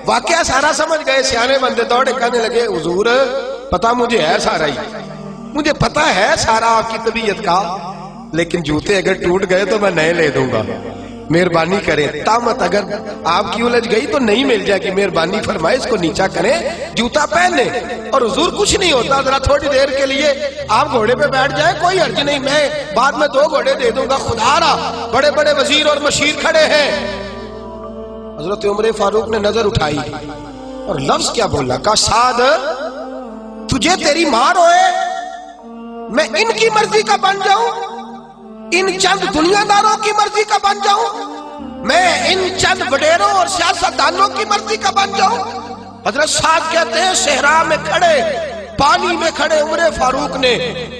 واقعہ سارا سمجھ گئے، سیانے بندے دوڑے، کہنے لگے حضور پتہ مجھے ہے سارا ہی، مجھے پتہ ہے سارا آپ کی طبیعت کا، لیکن جوتے اگر ٹوٹ گئے تو میں نئے لے دوں گا، مہربانی کریں، طامت اگر آپ کی الجھ گئی تو نہیں مل جائے گی، مہربانی فرمائے اس کو نیچا کریں، جوتا پہن لیں۔ اور حضور کچھ نہیں ہوتا، ذرا تھوڑی دیر کے لیے آپ گھوڑے پہ بیٹھ جائیں، کوئی حرج نہیں، میں بعد میں 2 گھوڑے دے دوں گا، خدا را بڑے بڑے وزیر اور مشیر کھڑے ہیں۔ حضرت عمر فاروق نے نظر اٹھائی اور لفظ کیا بولا، کہا سعد تجھے تیری ماں روئے، میں ان کی مرضی کا بن جاؤں، ان چند دنیا داروں کی مرضی کا بن جاؤں، میں ان چند وڈیروں اور سیاستدانوں کی مرضی کا بن جاؤں۔ حضرت سعد کہتے ہیں صحرا میں کھڑے، پانی میں کھڑے عمر فاروق نے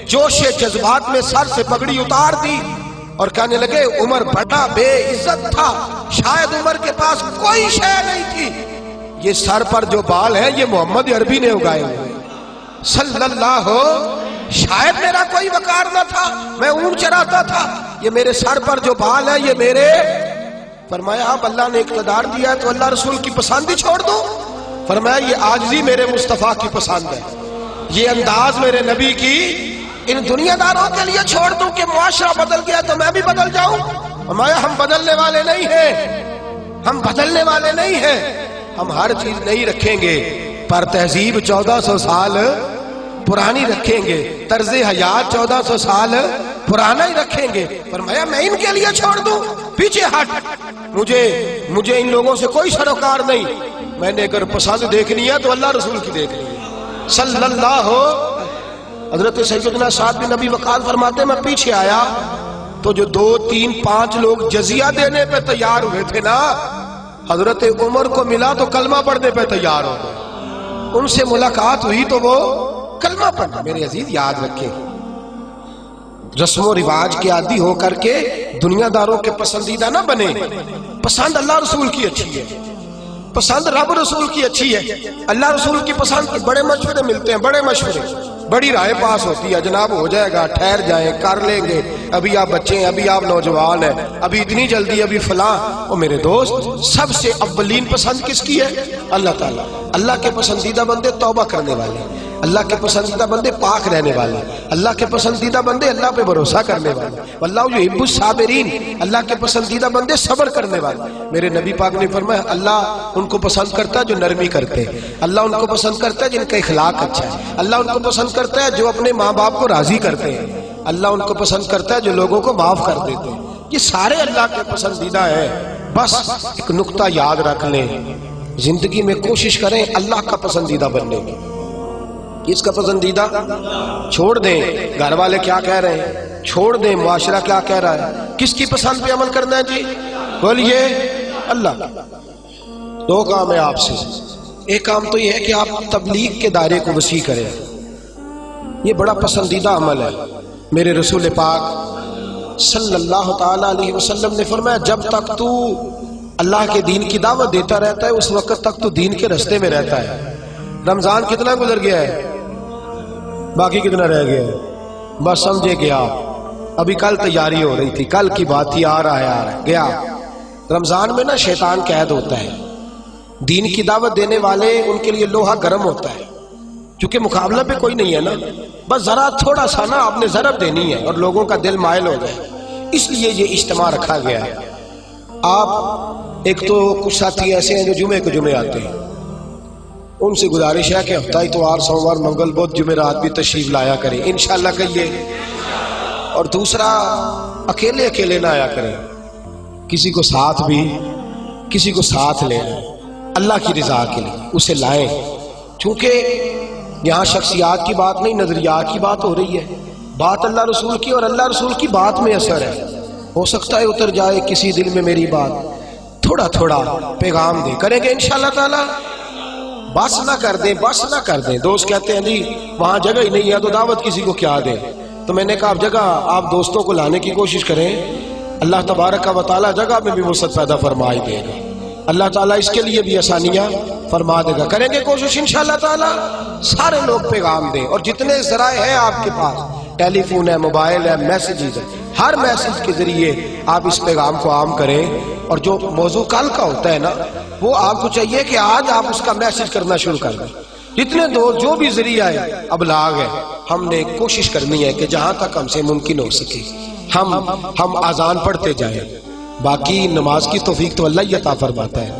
جوش جذبات میں سر سے پگڑی اتار دی اور کہنے لگے عمر بڑا بے عزت تھا، شاید عمر کے پاس کوئی شے نہیں تھی، یہ سر پر جو بال ہے یہ محمد عربی نے اگائے ہوئے صلی اللہ، شاید میرا کوئی وقار نہ تھا، میں اونٹ چراتا تھا، یہ میرے سر پر جو بال ہے یہ میرے۔ فرمایا اب اللہ نے اقتدار دیا ہے تو اللہ رسول کی پسند ہی چھوڑ دوں؟ فرمایا یہ عاجزی میرے مصطفیٰ کی پسند ہے، یہ انداز میرے نبی کی ان دنیا داروں کے لیے چھوڑ دوں کہ معاشرہ بدل گیا تو میں بھی بدل جاؤں؟ فرمایا ہم بدلنے والے نہیں ہیں، ہم بدلنے والے نہیں ہیں، ہم ہر چیز نہیں رکھیں گے پر تہذیب 1400 سال پرانی رکھیں گے، طرز حیات 1400 سال پرانا ہی رکھیں گے۔ فرمایا میں ان کے لیے چھوڑ دوں؟ پیچھے ہٹ، مجھے ان لوگوں سے کوئی سروکار نہیں، میں نے اگر پسند دیکھنی ہے تو اللہ رسول کی دیکھ لی صلی اللہ۔ حضرت سیدنا سعد بن ابی وقاص فرماتے ہیں میں پیچھے آیا تو جو 2 3 5 لوگ جزیہ دینے پہ تیار ہوئے تھے نا، حضرت عمر کو ملا تو کلمہ پڑھنے پہ تیار ہو گئے، ان سے ملاقات ہوئی تو وہ کلمہ پڑھنا۔ میرے عزیز یاد رکھیں، رسم و رواج کے عادی ہو کر کے دنیا داروں کے پسندیدہ نہ بنے، پسند اللہ رسول کی اچھی ہے، پسند رب رسول کی اچھی ہے، اللہ رسول کی پسند کی بڑے مشورے ملتے ہیں، بڑے مشورے، بڑی رائے پاس ہوتی ہے، جناب ہو جائے گا، ٹھہر جائیں، کر لیں گے، ابھی آپ بچے ہیں، ابھی آپ نوجوان ہیں، ابھی اتنی جلدی، ابھی فلاں۔ اور میرے دوست سب سے اولین پسند کس کی ہے؟ اللہ تعالیٰ۔ اللہ کے پسندیدہ بندے توبہ کرنے والے، اللہ کے پسندیدہ بندے پاک رہنے والے، اللہ کے پسندیدہ بندے اللہ پہ بھروسہ کرنے والے، واللہ یحب الصابرین، اللہ کے پسندیدہ بندے صبر کرنے والے۔ میرے نبی پاک نے فرمایا اللہ ان کو پسند کرتا ہے جو نرمی کرتے ہیں، اللہ ان کو پسند کرتا ہے جن کا اخلاق اچھا ہے، اللہ ان کو پسند کرتا ہے جو اپنے ماں باپ کو راضی کرتے ہیں، اللہ ان کو پسند کرتا ہے جو لوگوں کو معاف کر دیتے ہیں۔ یہ سارے اللہ کے پسندیدہ ہیں۔ بس ایک نقطہ یاد رکھ لیں، زندگی میں کوشش کریں اللہ کا پسندیدہ بننے کی۔ کس کا پسندیدہ؟ چھوڑ دیں گھر والے کیا کہہ رہے ہیں، چھوڑ دیں معاشرہ کیا کہہ رہا ہے، کس کی پسند پہ عمل کرنا ہے؟ جی بولیے اللہ۔ 2 کام ہے آپ سے، ایک کام تو یہ ہے کہ آپ تبلیغ کے دائرے کو وسیع کریں، یہ بڑا پسندیدہ عمل ہے۔ میرے رسول پاک صلی اللہ تعالی علیہ وسلم نے فرمایا جب تک تو اللہ کے دین کی دعوت دیتا رہتا ہے اس وقت تک تو دین کے رستے میں رہتا ہے۔ رمضان کتنا گزر گیا ہے، باقی کتنا رہ گیا ہے؟ بس سمجھے گیا، ابھی کل تیاری ہو رہی تھی، کل کی بات تھی، آ رہا ہے گیا۔ رمضان میں نا شیطان قید ہوتا ہے، دین کی دعوت دینے والے ان کے لیے لوہا گرم ہوتا ہے، چونکہ مقابلہ پہ کوئی نہیں ہے نا، بس ذرا تھوڑا سا نا آپ نے ضرب دینی ہے اور لوگوں کا دل مائل ہو جائے، اس لیے یہ اجتماع رکھا گیا ہے۔ آپ ایک تو کچھ ساتھی ایسے ہیں جو جمعے کو جمعے آتے ہیں، ان سے گزارش ہے کہ ہفتہ اتوار سوموار منگل بدھ جمعرات بھی تشریف لایا کریں انشاءاللہ کہیے، اور دوسرا اکیلے اکیلے نہ آیا کریں، کسی کو ساتھ بھی، کسی کو ساتھ لیں، اللہ کی رضا کے لیے اسے لائیں، چونکہ یہاں شخصیات کی بات نہیں نظریات کی بات ہو رہی ہے۔ بات اللہ رسول کی اور اللہ رسول کی بات میں اثر ہے. ہو سکتا ہے اتر جائے کسی دل میں میری بات، تھوڑا تھوڑا پیغام دے. کریں گے انشاءاللہ تعالی. بس نہ کر دیں، بس نہ کر دیں. دوست کہتے ہیں جی وہاں جگہ ہی نہیں ہے تو دعوت کسی کو کیا دیں. تو میں نے کہا اب جگہ آپ دوستوں کو لانے کی کوشش کریں، اللہ تبارک و تعالی جگہ میں بھی وسعت پیدا فرما ہی دے گا. اللہ تعالیٰ اس کے لیے بھی آسانیاں فرما دے گا. کریں گے کوشش انشاءاللہ تعالی. سارے لوگ پیغام دیں، اور جتنے ذرائع ہیں آپ کے پاس، ٹیلی فون ہے، موبائل ہے، میسیجز ہے، ہر میسیج کے ذریعے آپ اس پیغام کو عام کریں. اور جو موضوع کل کا ہوتا ہے نا، وہ آپ کو چاہیے کہ آج آپ اس کا میسیج کرنا شروع کر دیں. جتنے جو بھی ذریعہ ہے ابلاغ ہے، ہم نے کوشش کرنی ہے کہ جہاں تک ہم سے ممکن ہو سکے ہم اذان پڑھتے جائیں. باقی نماز کی توفیق تو اللہ ہی عطا فرماتا ہے،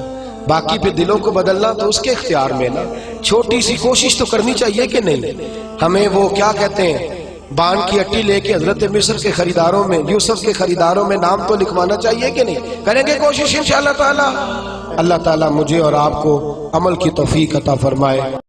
باقی پہ دلوں کو بدلنا تو اس کے اختیار میں نا. چھوٹی سی کوشش تو کرنی چاہیے کہ نہیں. ہمیں وہ کیا کہتے ہیں، بان کی اٹی لے کے حضرت مصر کے خریداروں میں، یوسف کے خریداروں میں نام تو لکھوانا چاہیے کہ نہیں. کریں گے کوشش انشاءاللہ تعالی. اللہ تعالیٰ مجھے اور آپ کو عمل کی توفیق عطا فرمائے.